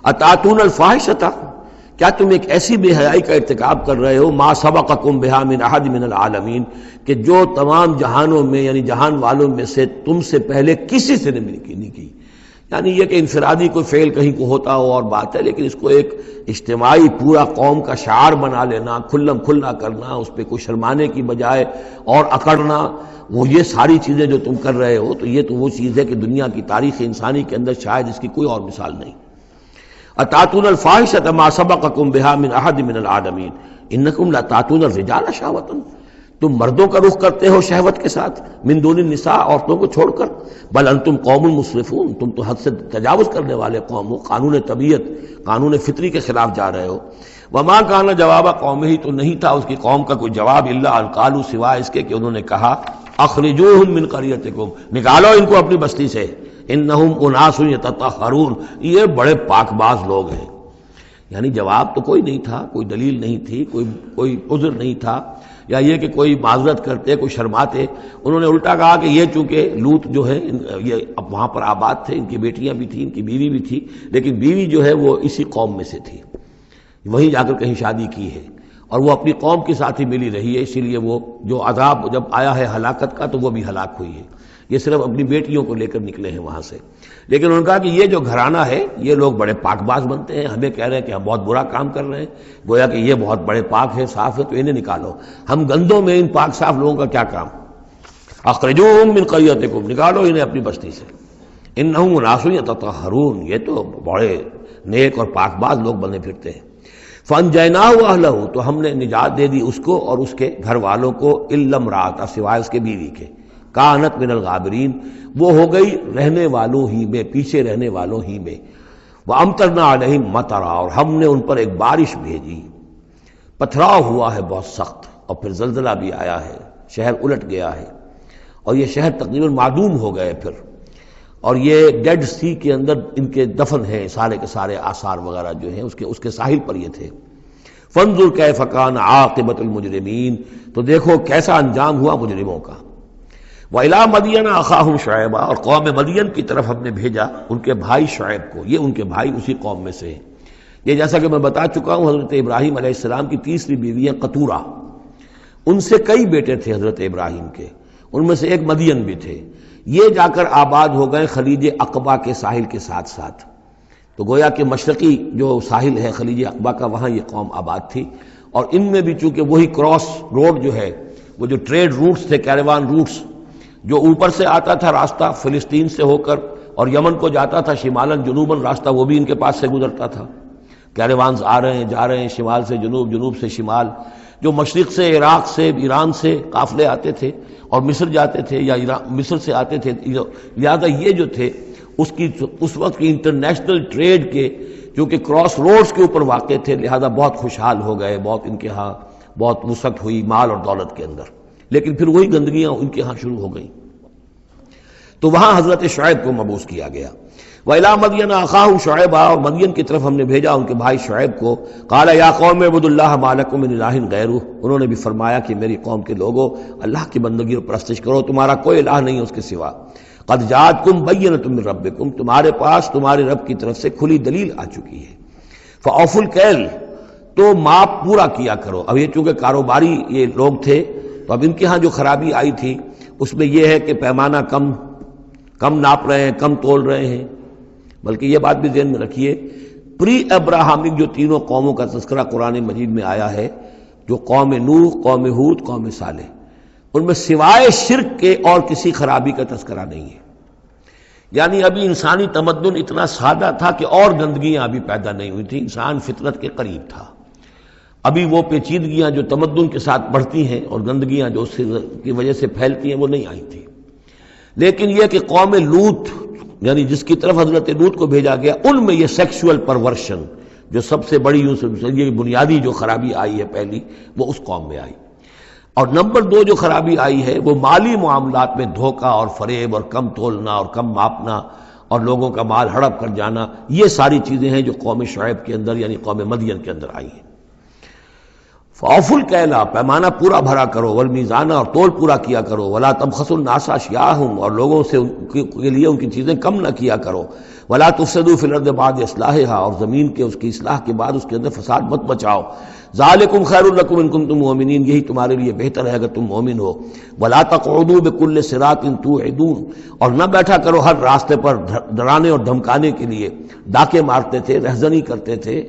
[SPEAKER 1] أَتَأْتُونَ الْفَاحِشَةَ، کیا تم ایک ایسی بے حیائی کا ارتکاب کر رہے ہو، مَا سَبَقَكُم بِهَا مِنْ أَحَدٍ مِنَ الْعَالَمِينَ، کہ جو تمام جہانوں میں یعنی جہان والوں میں سے تم سے پہلے کسی سے نہیں کی، یعنی یہ کہ انفرادی کوئی فعل کہیں کو ہوتا ہو اور بات ہے، لیکن اس کو ایک اجتماعی پورا قوم کا شعار بنا لینا، کھلم کھلا کرنا، اس پہ کوئی شرمانے کی بجائے اور اکڑنا، وہ یہ ساری چیزیں جو تم کر رہے ہو، تو یہ تو وہ چیز ہے کہ دنیا کی تاریخ انسانی کے اندر شاید اس کی کوئی اور مثال نہیں۔ أَتَأْتُونَ الْفَاحِشَةَ مَا سَبَقَكُم بِهَا مِنْ أَحَدٍ مِنَ الْعَالَمِينَ إِنَّكُمْ لَتَأْتُونَ الرِّجَالَ شَهْوَةً، تم مردوں کا رخ کرتے ہو شہوت کے ساتھ، من دون النساء، عورتوں کو چھوڑ کر، بل انتم قوم مسرفون، تم تو حد سے تجاوز کرنے والے قوم ہو، قانون طبیعت، قانون فطری کے خلاف جا رہے ہو۔ وما کان جواب قومہ، تو نہیں تھا اس کی قوم کا کوئی جواب، الا ان قالوا، سوائے اس کے کہ انہوں نے کہا، اخرجوہم من قریتکم، نکالو ان کو اپنی بستی سے، انہم اناس یتطہرون، یہ بڑے پاک باز لوگ ہیں۔ یعنی جواب تو کوئی نہیں تھا، کوئی دلیل نہیں تھی، کوئی عذر نہیں تھا، یا یہ کہ کوئی معذرت کرتے، کوئی شرماتے، انہوں نے الٹا کہا کہ یہ چونکہ لوط جو ہے یہ اب وہاں پر آباد تھے، ان کی بیٹیاں بھی تھیں، ان کی بیوی بھی تھی، لیکن بیوی جو ہے وہ اسی قوم میں سے تھی، وہیں جا کر کہیں شادی کی ہے، اور وہ اپنی قوم کے ساتھ ہی ملی رہی ہے، اسی لیے وہ جو عذاب جب آیا ہے ہلاکت کا تو وہ بھی ہلاک ہوئی ہے۔ یہ صرف اپنی بیٹیوں کو لے کر نکلے ہیں وہاں سے، لیکن انہوں نے کہا کہ یہ جو گھرانہ ہے یہ لوگ بڑے پاک باز بنتے ہیں، ہمیں کہہ رہے ہیں کہ ہم بہت برا کام کر رہے ہیں، گویا کہ یہ بہت بڑے پاک ہے، صاف ہے، تو انہیں نکالو، ہم گندوں میں ان پاک صاف لوگوں کا کیا کام؟ اخرجوہم من قریتکم، نکالو انہیں اپنی بستی سے، انہم اناس یتطہرون، یہ تو بڑے نیک اور پاک باز لوگ بنے پھرتے ہیں۔ فانجیناہ واہلہ، تو ہم نے نجات دے دی اس کو اور اس کے گھر والوں کو، الا امرأتہ، سوائے اس کے بیوی کے، کانت من الغابرین، وہ ہو گئی رہنے والوں ہی میں، پیچھے رہنے والوں ہی میں۔ وامطرنا علیہم مطرا، اور ہم نے ان پر ایک بارش بھیجی، پتھراؤ ہوا ہے بہت سخت، اور پھر زلزلہ بھی آیا ہے، شہر الٹ گیا ہے، اور یہ شہر تقریباً معدوم ہو گئے پھر، اور یہ ڈیڈ سی کے اندر ان کے دفن ہیں، سارے کے سارے آثار وغیرہ جو ہیں اس کے ساحل پر یہ تھے۔ فانظر کیف کان عاقبۃ المجرمین، تو دیکھو کیسا انجام ہوا مجرموں کا۔ وَإِلَىٰ مَدْيَنَ أَخَاهُمْ شُعَيْبًا، اور قوم مدین کی طرف ہم نے بھیجا ان کے بھائی شعیب کو، یہ ان کے بھائی اسی قوم میں سے ہیں۔ یہ جیسا کہ میں بتا چکا ہوں، حضرت ابراہیم علیہ السلام کی تیسری بیوی ہے قطورہ، ان سے کئی بیٹے تھے حضرت ابراہیم کے، ان میں سے ایک مدین بھی تھے۔ یہ جا کر آباد ہو گئے خلیج عقبہ کے ساحل کے ساتھ ساتھ، تو گویا کہ مشرقی جو ساحل ہے خلیج عقبہ کا، وہاں یہ قوم آباد تھی، اور ان میں بھی چونکہ وہی کراس روڈ جو ہے، وہ جو ٹریڈ روٹس تھے، کیروان روٹس، جو اوپر سے آتا تھا راستہ فلسطین سے ہو کر اور یمن کو جاتا تھا شمالاً جنوباً راستہ، وہ بھی ان کے پاس سے گزرتا تھا۔ کیروانز آ رہے ہیں جا رہے ہیں، شمال سے جنوب، جنوب سے شمال، جو مشرق سے عراق سے ایران سے قافلے آتے تھے اور مصر جاتے تھے، یا مصر سے آتے تھے، لہذا یہ جو تھے اس وقت کی انٹرنیشنل ٹریڈ کے جو کہ کراس روڈز کے اوپر واقع تھے، لہذا بہت خوشحال ہو گئے، بہت ان کے ہاں بہت وسعت ہوئی مال اور دولت کے اندر، لیکن پھر وہی گندگیاں ان کے ہاں شروع ہو گئیں، تو وہاں حضرت شعیب کو مبعوث کیا گیا۔ وَإِلَىٰ مَدْيَنَ أَخَاهُمْ شُعَيْبًا، اور مدین کی طرف ہم نے بھیجا ان کے بھائی شعیب کو۔ قَالَ يَا قَوْمِ اعْبُدُوا اللَّهَ مَا لَكُم مِّنْ إِلَٰهٍ غَيْرُهُ، انہوں نے بھی فرمایا کہ میری قوم کے لوگو اللہ کی بندگی اور پرستش کرو، تمہارا کوئی الہ نہیں ہے اس کے سوا۔ قَدْ جَاءَتْكُم بَيِّنَةٌ مِّن رَّبِّكُم، تمہارے پاس تمہارے رب کی طرف سے کھلی دلیل آ چکی ہے۔ فَأَوْفُوا الْكَيْلَ، تو ماپ پورا کیا کرو۔ اب یہ چونکہ کاروباری یہ لوگ تھے، تو اب ان کے ہاں جو خرابی آئی تھی اس میں یہ ہے کہ پیمانہ کم ناپ رہے ہیں، کم تول رہے ہیں، بلکہ یہ بات بھی ذہن میں رکھیے، پری ابراہمک جو تینوں قوموں کا تذکرہ قرآن مجید میں آیا ہے، جو قوم نوح، قوم ہود، قوم صالح، ان میں سوائے شرک کے اور کسی خرابی کا تذکرہ نہیں ہے۔ یعنی ابھی انسانی تمدن اتنا سادہ تھا کہ اور گندگیاں ابھی پیدا نہیں ہوئی تھی، انسان فطرت کے قریب تھا، ابھی وہ پیچیدگیاں جو تمدن کے ساتھ بڑھتی ہیں اور گندگیاں جو اس کی وجہ سے پھیلتی ہیں وہ نہیں آئی تھی۔ لیکن یہ کہ قوم لوط، یعنی جس کی طرف حضرت لوط کو بھیجا گیا، ان میں یہ سیکسول پرورشن جو سب سے بڑی یہ بنیادی جو خرابی آئی ہے پہلی، وہ اس قوم میں آئی۔ اور نمبر 2 جو خرابی آئی ہے وہ مالی معاملات میں دھوکہ اور فریب اور کم تولنا اور کم ماپنا اور لوگوں کا مال ہڑپ کر جانا، یہ ساری چیزیں ہیں جو قوم شعیب کے اندر یعنی قوم مدین کے اندر آئی ہیں۔ فَأَوْفُوا الْكَيْلَ، پیمانہ پورا بھرا کرو، وَالْمِيزَانَ، اور تول پورا کیا کرو، وَلَا تَبْخَسُوا النَّاسَ أَشْيَاءَهُمْ، اور لوگوں سے کے لیے ان کی چیزیں کم نہ کیا کرو، وَلَا تُفْسِدُوا فِي الْأَرْضِ بَعْدَ إِصْلَاحِهَا، اور زمین کے اس کی اصلاح کے بعد اس کے اندر فساد مت مچاؤ، ذَلِكُمْ خَيْرٌ لَكُمْ إِن كُنتُم مُؤْمِنِينَ، یہی تمہارے لیے بہتر ہے اگر تم مومن ہو، وَلَا تَقْعُدُوا بِكُلِّ صِرَاطٍ تُوعِدُونَ، اور نہ بیٹھا کرو ہر راستے پر ڈرانے اور دھمکانے کے لیے، ڈاکے مارتے تھے، رہزنی کرتے تھے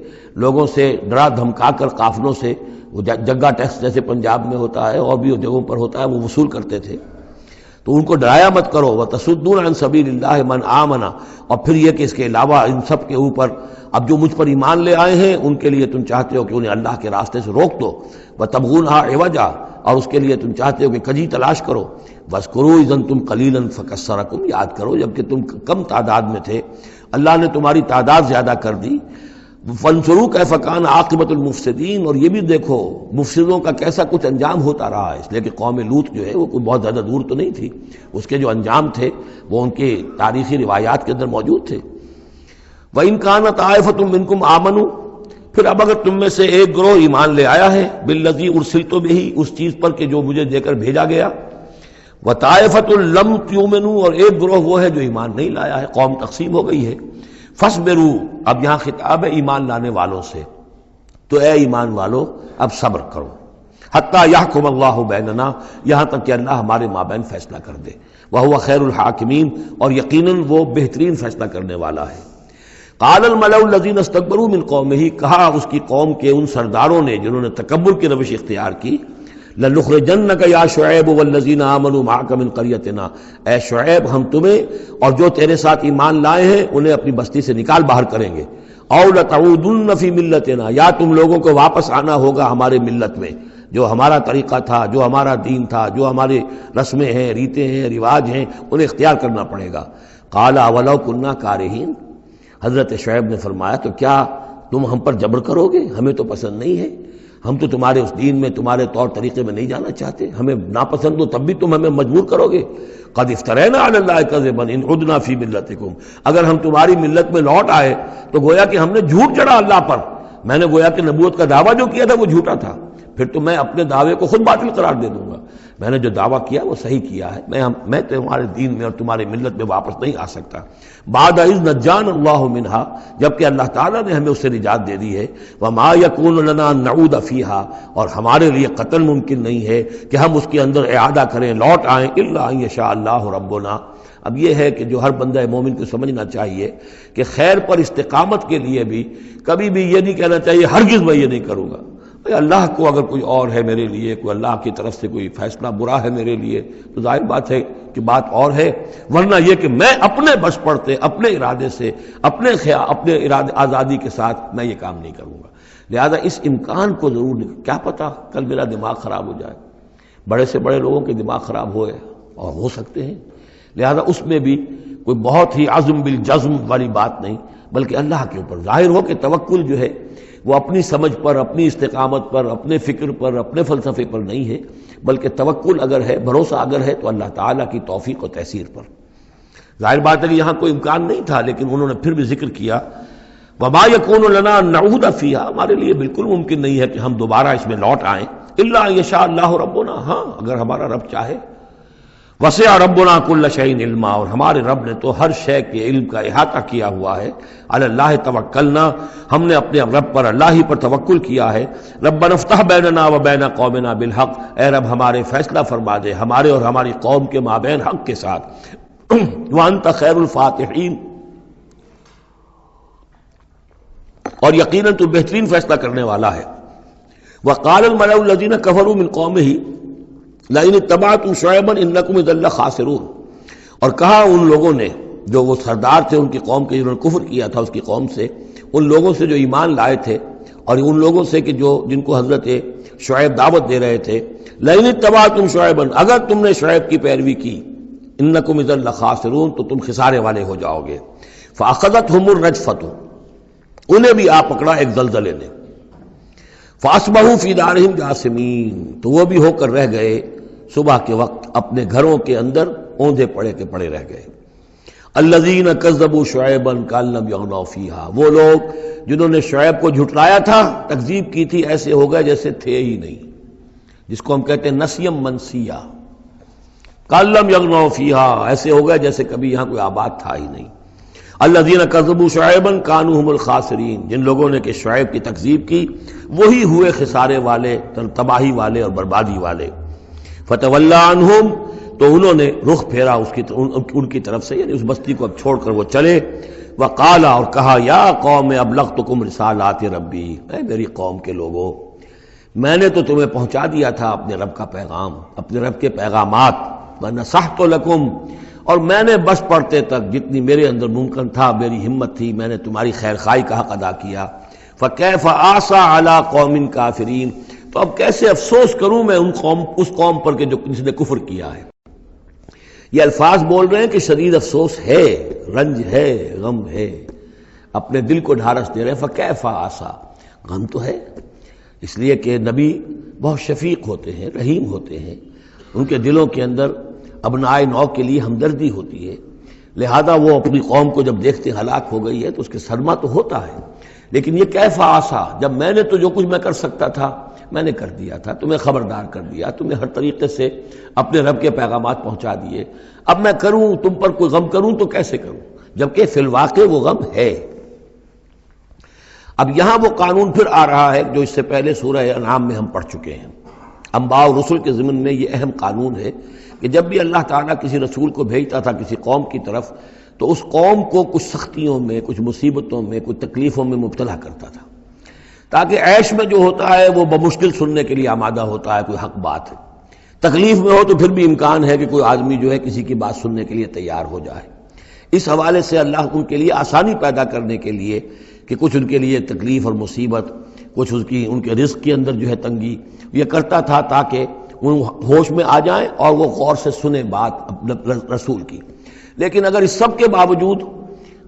[SPEAKER 1] لوگوں سے، ڈرا دھمکا کر قافلوں سے، وہ جگہ ٹیکس جیسے پنجاب میں ہوتا ہے اور بھی جگہوں پر ہوتا ہے، وہ وصول کرتے تھے، تو ان کو ڈرایا مت کرو۔ وَتَصُدُّونَ عَن سَبِيلِ اللَّهِ مَنْ آمَنَ، اور پھر یہ کہ اس کے علاوہ ان سب کے اوپر اب جو مجھ پر ایمان لے آئے ہیں ان کے لیے تم چاہتے ہو کہ انہیں اللہ کے راستے سے روک دو، وَتَبْغُونَهَا عِوَجًا، اور اس کے لیے تم چاہتے ہو کہ کجی تلاش کرو، وَاذْكُرُوا إِذْ أَنْتُمْ قَلِيلًا فَكَثَّرَكُمْ، یاد کرو جب کہ تم کم تعداد میں تھے اللہ نے تمہاری تعداد زیادہ کر دی۔ فَانظُرُوا كَيْفَ كَانَ عَاقِبَةُ الْمُفْسِدِينَ، اور یہ بھی دیکھو مفسدوں کا کیسا کچھ انجام ہوتا رہا ہے، اس لیے کہ قوم لوط جو ہے وہ کوئی بہت زیادہ دور تو نہیں تھی، اس کے جو انجام تھے وہ ان کے تاریخی روایات کے اندر موجود تھے۔ وَإِنْ كَانَ طَائِفَةٌ مِّنكُمْ آمَنُوا، پھر اب اگر تم میں سے ایک گروہ ایمان لے آیا ہے، بِالَّذِي أُرْسِلْتُ بِهِ، اس چیز پر کہ جو مجھے دے کر بھیجا گیا، وَطَائِفَةٌ لَمْ تُؤْمِنُوا، اور ایک گروہ وہ ہے جو ایمان نہیں لایا ہے، قوم تقسیم ہو گئی ہے۔ فَاصْبِرُوا، اب یہاں خطاب ہے ایمان لانے والوں سے، تو اے ایمان والو اب صبر کرو، حتیٰ یحکم اللہ بیننا، یہاں تک کہ اللہ ہمارے مابین فیصلہ کر دے، وہو خیر الحاکمین، اور یقیناً وہ بہترین فیصلہ کرنے والا ہے۔ قال الملأ الذین استکبروا من قومہ، کہا اس کی قوم کے ان سرداروں نے جنہوں نے تکبر کی روش اختیار کی، لَنُخْرِجَنَّكَ يَا شُعَيْبُ وَالَّذِينَ آمَنُوا مَعَكَ مِنْ قَرْيَتِنَا، اے شعیب ہم تمہیں اور جو تیرے ساتھ ایمان لائے ہیں انہیں اپنی بستی سے نکال باہر کریں گے، اَوْ لَتَعُودُنَّ فِي مِلَّتِنَا، یا تم لوگوں کو واپس آنا ہوگا ہمارے ملت میں، جو ہمارا طریقہ تھا، جو ہمارا دین تھا، جو ہماری رسمیں ہیں، ریتیں ہیں، رواج ہیں، انہیں اختیار کرنا پڑے گا۔ قَالَ أَوَلَوْ كُنَّا كَارِهِينَ، حضرت شعیب نے فرمایا تو کیا تم ہم پر جبر کرو گے؟ ہمیں تو پسند نہیں ہے، ہم تو تمہارے اس دین میں، تمہارے طور طریقے میں نہیں جانا چاہتے، ہمیں ناپسند ہو تب بھی تم ہمیں مجبور کرو گے۔ قد افترینا علی اللہ کذبا ان عدنا فی ملتکم، اگر ہم تمہاری ملت میں لوٹ آئے تو گویا کہ ہم نے جھوٹ چڑھا اللہ پر، میں نے گویا کہ نبوت کا دعویٰ جو کیا تھا وہ جھوٹا تھا، پھر تو میں اپنے دعوے کو خود باطل قرار دے دوں گا، میں نے جو دعویٰ کیا وہ صحیح کیا ہے، میں تمہارے دین میں اور تمہاری ملت میں واپس نہیں آ سکتا۔ بعد اذ نجانا اللہ منہا، جبکہ اللہ تعالیٰ نے ہمیں اس سے نجات دے دی ہے، وما یکون لنا ان نعود فیہا، اور ہمارے لیے قتل ممکن نہیں ہے کہ ہم اس کے اندر اعادہ کریں، لوٹ آئیں، الا ان یشاء اللہ ربنا۔ اب یہ ہے کہ جو ہر بندہ مومن کو سمجھنا چاہیے کہ خیر پر استقامت کے لیے بھی کبھی بھی یہ نہیں کہنا چاہیے ہرگز میں یہ نہیں کروں گا، اللہ کو اگر کوئی اور ہے میرے لیے، کوئی اللہ کی طرف سے کوئی فیصلہ برا ہے میرے لیے تو ظاہر بات ہے کہ بات اور ہے، ورنہ یہ کہ میں اپنے بس پڑتے، اپنے ارادے سے، اپنے ارادے آزادی کے ساتھ میں یہ کام نہیں کروں گا۔ لہذا اس امکان کو ضرور کیا پتہ کل میرا دماغ خراب ہو جائے، بڑے سے بڑے لوگوں کے دماغ خراب ہوئے اور ہو سکتے ہیں، لہذا اس میں بھی کوئی بہت ہی عزم بالجزم والی بات نہیں، بلکہ اللہ کے اوپر ظاہر ہو کہ توکل جو ہے وہ اپنی سمجھ پر، اپنی استقامت پر، اپنے فکر پر، اپنے فلسفے پر نہیں ہے، بلکہ توکل اگر ہے، بھروسہ اگر ہے تو اللہ تعالیٰ کی توفیق و تیسیر پر۔ ظاہر بات ہے کہ یہاں کوئی امکان نہیں تھا، لیکن انہوں نے پھر بھی ذکر کیا وما یکون لنا ان نعود فیہا، ہمارے لیے بالکل ممکن نہیں ہے کہ ہم دوبارہ اس میں لوٹ آئیں، الا ان یشاء اللہ ربنا، ہاں اگر ہمارا رب چاہے۔ وسع ربنا کل شیء علما، اور ہمارے رب نے تو ہر شے کے علم کا احاطہ کیا ہوا ہے۔ علی اللہ توکلنا، ہم نے اپنے رب پر، اللہ ہی پر توکل کیا ہے۔ ربنا افتح بیننا و بین قومنا بالحق، اے رب ہمارے فیصلہ فرما دے ہمارے اور ہماری قوم کے مابین حق کے ساتھ۔ وانت خیر الفاتحین، اور یقیناً تو بہترین فیصلہ کرنے والا ہے۔ وقال الملأ الذین کفروا من قومہ لئن اتبعتم شعیبا انکم اذا لخاسرون، اور کہا ان لوگوں نے جو وہ سردار تھے ان کی قوم کے، جنہوں نے کفر کیا تھا اس کی قوم سے، ان لوگوں سے جو ایمان لائے تھے، اور ان لوگوں سے کہ جن کو حضرت شعیب دعوت دے رہے تھے، لئن اتبعتم شعیبا، اگر تم نے شعیب کی پیروی کی، انکم اذا لخاسرون، تو تم خسارے والے ہو جاؤ گے۔ فاخذتهم الرجفۃ، انہیں بھی آ پکڑا ایک زلزلے نے۔ فاصبحوا فی دارہم جاثمین، تو وہ بھی ہو کر رہ گئے صبح کے وقت اپنے گھروں کے اندر اوندھے پڑے کے پڑے رہ گئے۔ الذین کذبوا شعیبا کأن لم یغنوا فیہا، وہ لوگ جنہوں نے شعیب کو جھٹلایا تھا، تکذیب کی تھی، ایسے ہو گئے جیسے تھے ہی نہیں، جس کو ہم کہتے ہیں نسیم منسیہ، کأن لم یغنوا فیہا، ایسے ہو گئے جیسے کبھی یہاں کوئی آباد تھا ہی نہیں۔ الذین کذبوا شعیبا کانوا هم الخاسرین، جن لوگوں نے کہ شعیب کی تکذیب کی وہی ہوئے خسارے والے، تباہی والے اور بربادی والے۔ فتولی عنہم، تو انہوں نے رخ پھیرا ان کی طرف سے، یعنی اس بستی کو اب چھوڑ کر وہ چلے۔ وقال، اور کہا، یا قوم ابلغتکم رسالات ربی، اے میری قوم کے لوگوں، میں نے تو تمہیں پہنچا دیا تھا اپنے رب کا پیغام، اپنے رب کے پیغامات، ونصحت لکم، اور میں نے بس پڑھتے تک جتنی میرے اندر ممکن تھا، میری ہمت تھی، میں نے تمہاری خیر خواہی کا حق ادا کیا۔ فکیف آسیٰ علی قوم کافرین، تو اب کیسے افسوس کروں میں اس قوم پر کہ جس نے کفر کیا ہے۔ یہ الفاظ بول رہے ہیں کہ شدید افسوس ہے، رنج ہے، غم ہے، اپنے دل کو ڈھارس دے رہے ہیں۔ فکیف آسیٰ، غم تو ہے، اس لیے کہ نبی بہت شفیق ہوتے ہیں، رحیم ہوتے ہیں، ان کے دلوں کے اندر ابنائے نو کے لیے ہمدردی ہوتی ہے، لہذا وہ اپنی قوم کو جب دیکھتے ہلاک ہو گئی ہے تو اس کے صدمہ تو ہوتا ہے، لیکن یہ کیف آسا، جب میں نے تو جو کچھ میں کر سکتا تھا میں نے کر دیا تھا، تمہیں خبردار کر دیا، تمہیں ہر طریقے سے اپنے رب کے پیغامات پہنچا دیے، اب میں کروں تم پر کوئی غم کروں تو کیسے کروں، جبکہ فی الواقع وہ غم ہے۔ اب یہاں وہ قانون پھر آ رہا ہے جو اس سے پہلے سورہ انعام میں ہم پڑھ چکے ہیں۔ انبیاء و رسل کے ضمن میں یہ اہم قانون ہے کہ جب بھی اللہ تعالیٰ کسی رسول کو بھیجتا تھا کسی قوم کی طرف تو اس قوم کو کچھ سختیوں میں، کچھ مصیبتوں میں، کچھ تکلیفوں میں مبتلا کرتا تھا، تاکہ عیش میں جو ہوتا ہے وہ بمشکل سننے کے لیے آمادہ ہوتا ہے، کوئی حق بات ہے، تکلیف میں ہو تو پھر بھی امکان ہے کہ کوئی آدمی جو ہے کسی کی بات سننے کے لیے تیار ہو جائے۔ اس حوالے سے اللہ ان کے لیے آسانی پیدا کرنے کے لیے کہ کچھ ان کے لیے تکلیف اور مصیبت، کچھ ان کے رزق کے اندر جو ہے تنگی، یہ کرتا تھا تاکہ وہ ہوش میں آ جائیں اور وہ غور سے سنیں بات رسول کی۔ لیکن اگر اس سب کے باوجود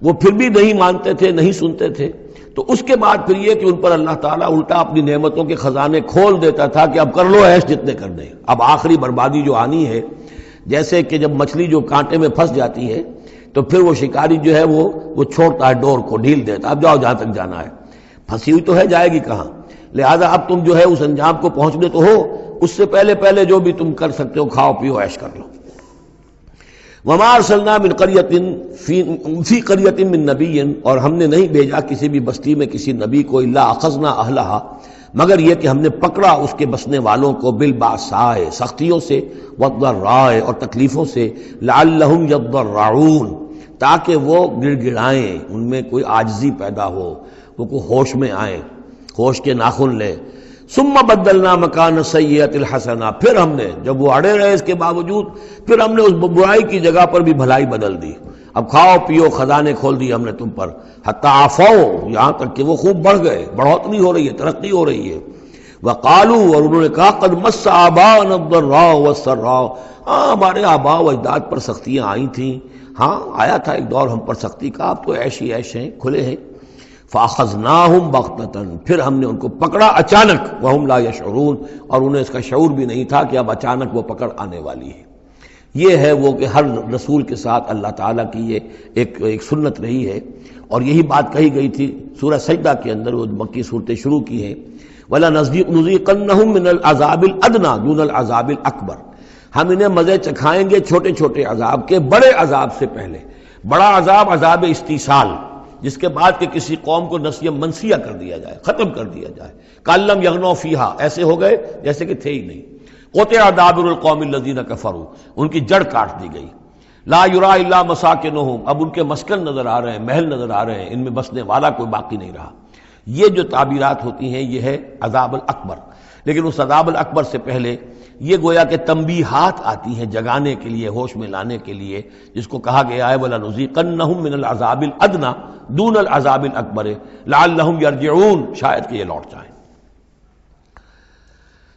[SPEAKER 1] وہ پھر بھی نہیں مانتے تھے، نہیں سنتے تھے، تو اس کے بعد پھر یہ کہ ان پر اللہ تعالیٰ الٹا اپنی نعمتوں کے خزانے کھول دیتا تھا کہ اب کر لو عیش جتنے کرنے، اب آخری بربادی جو آنی ہے، جیسے کہ جب مچھلی جو کانٹے میں پھنس جاتی ہے تو پھر وہ شکاری جو ہے وہ چھوڑتا ہے ڈور کو، ڈھیل دیتا، اب جاؤ جہاں تک جانا ہے، پھنسی ہوئی تو ہے، جائے گی کہاں، لہذا اب تم جو ہے اس انجام کو پہنچنے تو ہو، اس سے پہلے جو بھی تم کر سکتے ہو کھاؤ پیو عیش کر لو۔ وما ارسلنا من قریۃ فی قریۃ من نبی، اور ہم نے نہیں بھیجا کسی بھی بستی میں کسی نبی کو الا اخذنا اہلہا، مگر یہ کہ ہم نے پکڑا اس کے بسنے والوں کو بالباساء، سختیوں سے، والضراء، اور تکلیفوں سے، لعلہم یضرعون، تاکہ وہ گڑ گڑائیں، ان میں کوئی عاجزی پیدا ہو، وہ کوئی ہوش میں آئیں، ہوش کے ناخن لیں۔ ثم بدلنا مکان السیئۃ الحسنہ، پھر ہم نے جب وہ اڑے رہے اس کے باوجود، پھر ہم نے اس برائی کی جگہ پر بھی بھلائی بدل دی، اب کھاؤ پیو، خزانے کھول دیے ہم نے تم پر، حتی عفوا، یہاں تک کہ وہ خوب بڑھ گئے، بڑھوتری ہو رہی ہے، ترقی ہو رہی ہے۔ وقالوا، اور انہوں نے کہا قد مس آباءنا الضراء والسراء، ہاں ہمارے آباء و اجداد پر سختیاں آئی تھیں، ہاں آیا تھا ایک دور ہم پر سختی کا، اب تو عیش ہی عیش ہیں، کھلے ہیں۔ فاخذناہم بغتۃ، پھر ہم نے ان کو پکڑا اچانک، وہم لا یشعرون، اور انہیں اس کا شعور بھی نہیں تھا کہ اب اچانک وہ پکڑ آنے والی ہے۔ یہ ہے وہ کہ ہر رسول کے ساتھ اللہ تعالیٰ کی یہ ایک سنت رہی ہے، اور یہی بات کہی گئی تھی سورہ سجدہ کے اندر، وہ مکی صورتیں شروع کی ہیں، وَلَنُذِيقَنَّهُم مِّنَ الْعَذَابِ الْأَدْنَىٰ دُونَ الْعَذَابِ الْأَكْبَرِ، ہم انہیں مزے چکھائیں گے چھوٹے چھوٹے عذاب کے، بڑے عذاب سے پہلے۔ بڑا عذاب عذاب استیصال، جس کے بعد کہ کسی قوم کو نسیہ منسیہ کر دیا جائے، ختم کر دیا جائے، کَأَلَّمْ يَغْنَوْا فِيهَا، ایسے ہو گئے جیسے کہ تھے ہی نہیں۔ قُطِعَ دَابِرُ الْقَوْمِ الَّذِينَ كَفَرُوا، ان کی جڑ کاٹ دی گئی۔ لا یُرَىٰ إِلَّا مَسَاكِنُهُمْ، اب ان کے مسکن نظر آ رہے ہیں، محل نظر آ رہے ہیں، ان میں بسنے والا کوئی باقی نہیں رہا۔ یہ جو تعبیرات ہوتی ہیں یہ ہے عذاب الاکبر، لیکن اس عذاب الاکبر سے پہلے یہ گویا کہ تنبیہات آتی ہیں جگانے کے لیے، ہوش میں لانے کے لیے، جس کو کہا گیا ہے وَلَنُذِيقَنَّهُم مِّنَ الْعَذَابِ الْأَدْنَىٰ دُونَ الْعَذَابِ الْأَكْبَرِ لَعَلَّهُمْ يَرْجِعُونَ، شاید کہ یہ لوٹ جائیں۔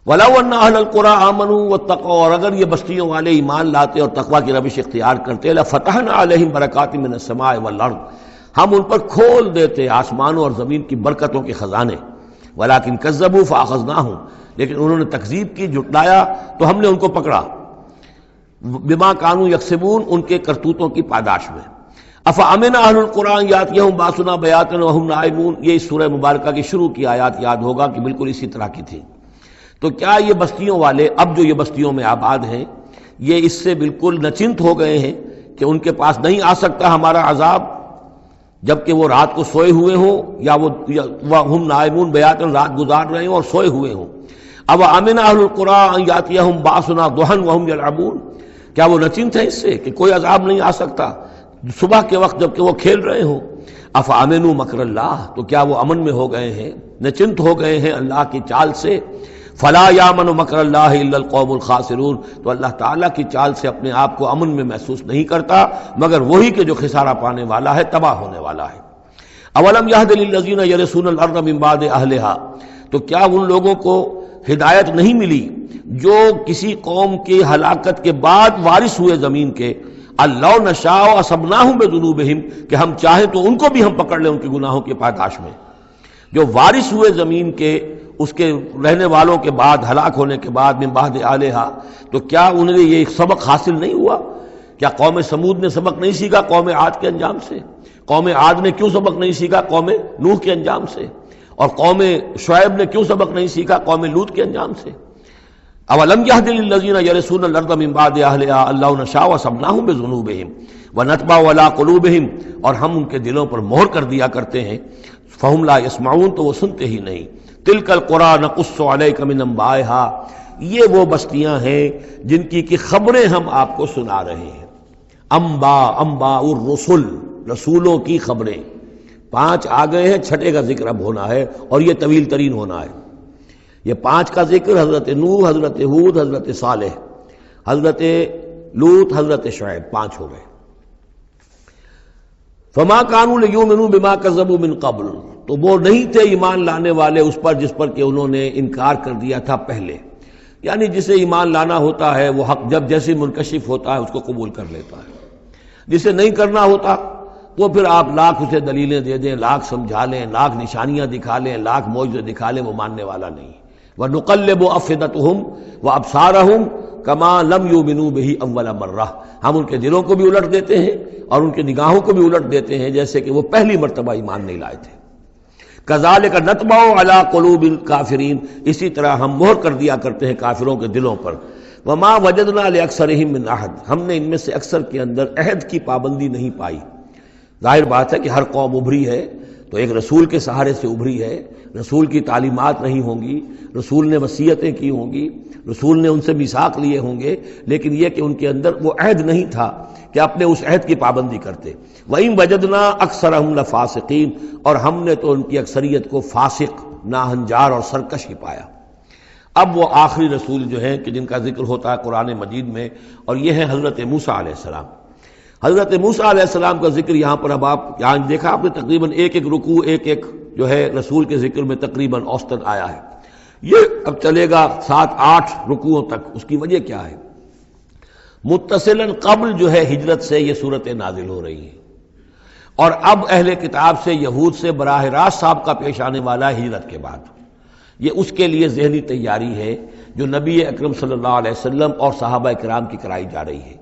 [SPEAKER 1] وَلَوْ أَنَّ أَهْلَ الْقُرَىٰ آمَنُوا وَاتَّقَوْا، اور اگر یہ بستیوں والے ایمان لاتے اور تقویٰ کی روش اختیار کرتے، لَفَتَحْنَا عَلَيْهِمْ بَرَكَاتٍ مِّنَ السَّمَاءِ وَالْأَرْضِ، ہم ان پر کھول دیتے آسمانوں اور زمین کی برکتوں کے خزانے۔ وَلَٰكِن كَذَّبُوا فَأَخَذْنَاهُمْ، لیکن انہوں نے تکذیب کی، جھٹلایا، تو ہم نے ان کو پکڑا، بِمَا كَانُوا يَكْسِبُونَ، ان کے کرتوتوں کی پاداش میں۔ أَفَأَمِنَ أَهْلُ الْقُرْآنِ يَأْتِيَهُمْ بَأْسُنَا بَيَاتًا وَهُمْ نَائِمُونَ، یہ اس سورہ مبارکہ کی شروع کی آیات یاد ہوگا کہ بالکل اسی طرح کی تھی۔ تو کیا یہ بستیوں والے اب جو یہ بستیوں میں آباد ہیں یہ اس سے بالکل نچنت ہو گئے ہیں کہ ان کے پاس نہیں آ سکتا ہمارا عذاب، جبکہ وہ رات کو سوئے ہوئے ہوں، یا وہ ہم نائمون بیاتن، رات گزار رہے ہوں اور سوئے ہوئے ہوں۔ اب آمن اہل القریٰ ان یاتیہم باسنا ضحی وہم یلعبون، کیا وہ نچنت ہے اس سے کہ کوئی عذاب نہیں آ سکتا صبح کے وقت جبکہ وہ کھیل رہے ہوں؟ افامنوا مکر اللہ، تو کیا وہ امن میں ہو گئے ہیں، نچنت ہو گئے ہیں اللہ کی چال سے؟ فلا یامن مکر اللہ الا القوم الخاسرون، تو اللہ تعالیٰ کی چال سے اپنے آپ کو امن میں محسوس نہیں کرتا مگر وہی کہ جو خسارہ پانے والا ہے، تباہ ہونے والا ہے۔ اولم یہد للذین یرثون الارض من بعد اہلہا، تو کیا ان لوگوں کو ہدایت نہیں ملی جو کسی قوم کی ہلاکت کے بعد وارث ہوئے زمین کے؟ اللہ نشاء اصبناہم بذنوبہم، کہ ہم چاہیں تو ان کو بھی ہم پکڑ لیں ان کے گناہوں کے پاداش میں۔ جو وارث ہوئے زمین کے، اس کے رہنے والوں کے بعد، ہلاک ہونے کے بعد، من بعد اہلہا، تو کیا انہیں یہ سبق حاصل نہیں ہوا؟ کیا قوم سمود نے سبق نہیں سیکھا قوم عاد کے انجام سے؟ قوم عاد نے کیوں سبق نہیں سیکھا قوم نوح کے انجام سے؟ اور قوم شعیب نے کیوں سبق نہیں سیکھا قوم لوط کے انجام سے؟ اولم یہد للذین یرثون الارض من بعد اہلہا ان لو نشاء اصبناہم بذنوبہم ونطبع علی قلوبہم، اور ہم ان کے دلوں پر مہر کر دیا کرتے ہیں، فہم لا یسمعون، تو وہ سنتے ہی نہیں۔ تلک القریٰ نقص علیک من انبائہا، یہ وہ بستیاں ہیں جن کی خبریں ہم آپ کو سنا رہے ہیں۔ انباء الرسل، رسولوں کی خبریں، 5 آ گئے ہیں، چھٹے کا ذکر اب ہونا ہے اور یہ طویل ترین ہونا ہے۔ یہ 5 کا ذکر حضرت نوح، حضرت ہود، حضرت صالح، حضرت لوط، حضرت شعیب، 5 ہو گئے۔ فما كانوا ليؤمنوا بما كذبوا من قبل، تو وہ نہیں تھے ایمان لانے والے اس پر جس پر کہ انہوں نے انکار کر دیا تھا پہلے، یعنی جسے ایمان لانا ہوتا ہے وہ حق جب جیسے منکشف ہوتا ہے اس کو قبول کر لیتا ہے، جسے نہیں کرنا ہوتا وہ پھر آپ لاکھ اسے دلیلیں دے دیں، لاکھ سمجھا لیں، لاکھ نشانیاں دکھا لیں، لاکھ معجزے دکھا لیں، وہ ماننے والا نہیں۔ وَنُقَلِّبُ أَفْئِدَتَهُمْ وَأَبْصَارَهُمْ كَمَا لَمْ يُؤْمِنُوا بِهِ أَوَّلَ مَرَّةٍ، ہم ان کے دلوں کو بھی الٹ دیتے ہیں اور ان کی نگاہوں کو بھی الٹ دیتے ہیں جیسے کہ وہ پہلی مرتبہ ایمان نہیں لائے تھے۔ كَذَلِكَ نَطْبَعُ عَلَى قُلُوبِ الْكَافِرِينَ، اسی طرح ہم مہر کر دیا کرتے ہیں کافروں کے دلوں پر۔ وَمَا وَجَدْنَا لِأَكْثَرِهِم مِّنْ أَحَدٍ، ہم نے ان میں سے اکثر کے اندر عہد کی پابندی نہیں پائی۔ ظاہر بات ہے کہ ہر قوم ابھری ہے تو ایک رسول کے سہارے سے ابھری ہے، رسول کی تعلیمات نہیں ہوں گی، رسول نے وصیتیں کی ہوں گی، رسول نے ان سے میثاق لیے ہوں گے، لیکن یہ کہ ان کے اندر وہ عہد نہیں تھا کہ اپنے اس عہد کی پابندی کرتے۔ وَإِن وَجَدْنَا أَكْثَرَهُمْ لَفَاسِقِينَ، اور ہم نے تو ان کی اکثریت کو فاسق، ناہنجار اور سرکش ہی پایا۔ اب وہ آخری رسول جو ہیں کہ جن کا ذکر ہوتا ہے قرآن مجید میں، اور یہ ہے حضرت موسیٰ علیہ السلام۔ حضرت موسیٰ علیہ السلام کا ذکر یہاں پر اب آپ یہاں دیکھا آپ نے تقریباً ایک رکوع ایک جو ہے رسول کے ذکر میں تقریباً اوسطاً آیا ہے۔ یہ اب چلے گا 7-8 رکوعوں تک۔ اس کی وجہ کیا ہے؟ متصلاً قبل جو ہے ہجرت سے یہ صورتیں نازل ہو رہی ہیں، اور اب اہل کتاب سے یہود سے براہ راست سابقہ پیش آنے والا ہے ہجرت کے بعد۔ یہ اس کے لیے ذہنی تیاری ہے جو نبی اکرم صلی اللہ علیہ وسلم اور صحابہ کرام کی کرائی جا رہی ہے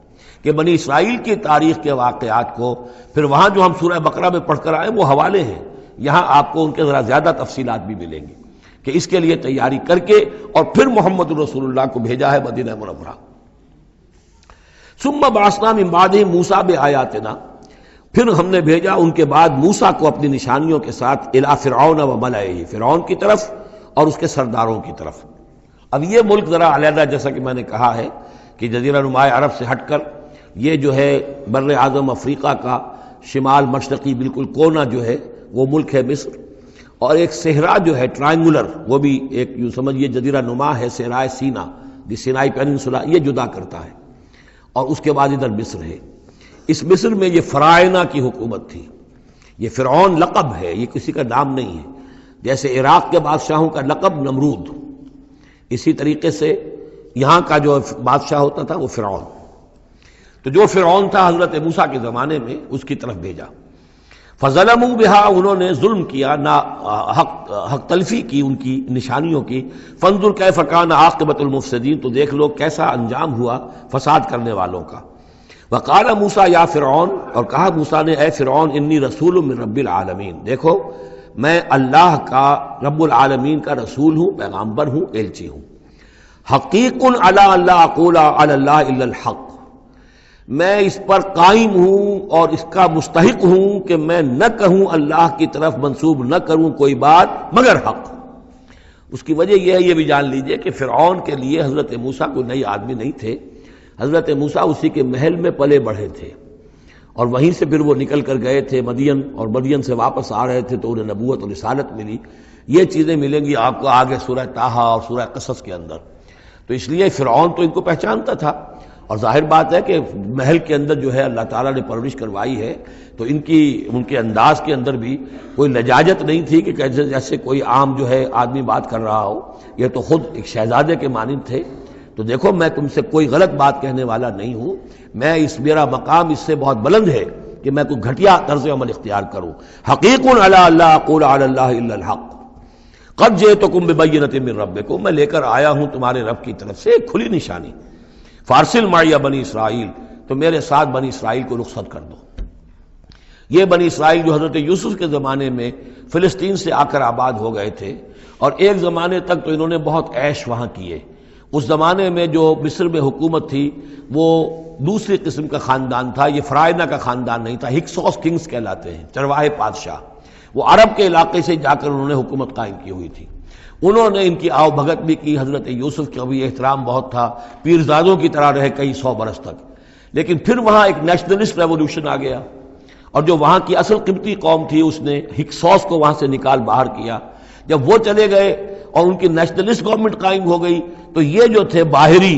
[SPEAKER 1] کہ بنی اسرائیل کی تاریخ کے واقعات کو پھر وہاں جو ہم سورہ بقرہ میں پڑھ کر آئے وہ حوالے ہیں، یہاں آپ کو ان کے ذرا زیادہ تفصیلات بھی ملیں گی کہ اس کے لیے تیاری کر کے اور پھر محمد رسول اللہ کو بھیجا ہے مدینہ منورہ۔ ثم بعثنا من بعدہ موسیٰ بآیاتنا، پھر ہم نے بھیجا ان کے بعد موسیٰ کو اپنی نشانیوں کے ساتھ الی فرعون وملئہ، فرعون کی طرف اور اس کے سرداروں کی طرف۔ اب یہ ملک ذرا علیحدہ، جیسا کہ میں نے کہا ہے کہ جزیرہ نماء عرب سے ہٹ کر یہ جو ہے بر اعظم افریقہ کا شمال مشرقی بالکل کونا جو ہے وہ ملک ہے مصر، اور ایک صحرا جو ہے ٹرائنگولر، وہ بھی ایک یوں سمجھیے جزیرہ نما ہے، صحرائے سینا، دی سینائی پیننسولا، یہ جدا کرتا ہے، اور اس کے بعد ادھر مصر ہے۔ اس مصر میں یہ فرائنہ کی حکومت تھی۔ یہ فرعون لقب ہے، یہ کسی کا نام نہیں ہے، جیسے عراق کے بادشاہوں کا لقب نمرود، اسی طریقے سے یہاں کا جو بادشاہ ہوتا تھا وہ فرعون۔ تو جو فرعون تھا حضرت موسیٰ کے زمانے میں اس کی طرف بھیجا۔ فظلموا بہا، انہوں نے ظلم کیا، حق تلفی کی ان کی نشانیوں کی۔ فانظر کیف کان عاقبۃ المفسدین، تو دیکھ لو کیسا انجام ہوا فساد کرنے والوں کا۔ وقال موسیٰ یا فرعون، اور کہا موسیٰ نے اے فرعون انی رسول من رب العالمین، دیکھو میں اللہ کا رب العالمین کا رسول ہوں، پیغامبر ہوں، ایلچی ہوں۔ حقیق علی اللہ اقول علی اللہ الا الحق، میں اس پر قائم ہوں اور اس کا مستحق ہوں کہ میں نہ کہوں اللہ کی طرف منسوب نہ کروں کوئی بات مگر حق۔ اس کی وجہ یہ ہے، یہ بھی جان لیجئے کہ فرعون کے لیے حضرت موسیٰ کوئی نئی آدمی نہیں تھے، حضرت موسیٰ اسی کے محل میں پلے بڑھے تھے، اور وہیں سے پھر وہ نکل کر گئے تھے مدین، اور مدین سے واپس آ رہے تھے تو انہیں نبوت اور رسالت ملی۔ یہ چیزیں ملیں گی آپ کو آگے سورہ طٰہٰ اور سورہ قصص کے اندر۔ تو اس لیے فرعون تو ان کو پہچانتا تھا، اور ظاہر بات ہے کہ محل کے اندر جو ہے اللہ تعالیٰ نے پرورش کروائی ہے تو ان کے انداز کے اندر بھی کوئی لجاجت نہیں تھی کہ جیسے کوئی عام جو ہے آدمی بات کر رہا ہو، یہ تو خود ایک شہزادے کے مانند تھے۔ تو دیکھو میں تم سے کوئی غلط بات کہنے والا نہیں ہوں، میرا مقام اس سے بہت بلند ہے کہ میں کوئی گھٹیا طرز عمل اختیار کروں۔ حقیق علی اللہ اقول علی اللہ الا الحق قد جئتکم ببینۃ من ربکم، میں لے کر آیا ہوں تمہارے رب کی طرف سے ایک کھلی نشانی۔ فارسل معی بنی اسرائیل، تو میرے ساتھ بنی اسرائیل کو رخصت کر دو۔ یہ بنی اسرائیل جو حضرت یوسف کے زمانے میں فلسطین سے آ کر آباد ہو گئے تھے، اور ایک زمانے تک تو انہوں نے بہت عیش وہاں کیے۔ اس زمانے میں جو مصر میں حکومت تھی وہ دوسری قسم کا خاندان تھا، یہ فرائنہ کا خاندان نہیں تھا، ہکسوس کنگز کہلاتے ہیں، چرواہے بادشاہ۔ وہ عرب کے علاقے سے جا کر انہوں نے حکومت قائم کی ہوئی تھی۔ انہوں نے ان کی آؤ بھگت بھی کی، حضرت یوسف کا بھی احترام بہت تھا، پیرزادوں کی طرح رہے کئی 100 برس تک۔ لیکن پھر وہاں ایک نیشنلسٹ ریولوشن آ گیا، اور جو وہاں کی اصل قبطی قوم تھی اس نے ہکسوس کو وہاں سے نکال باہر کیا. جب وہ چلے گئے اور ان کی نیشنلسٹ گورنمنٹ قائم ہو گئی تو یہ جو تھے باہری،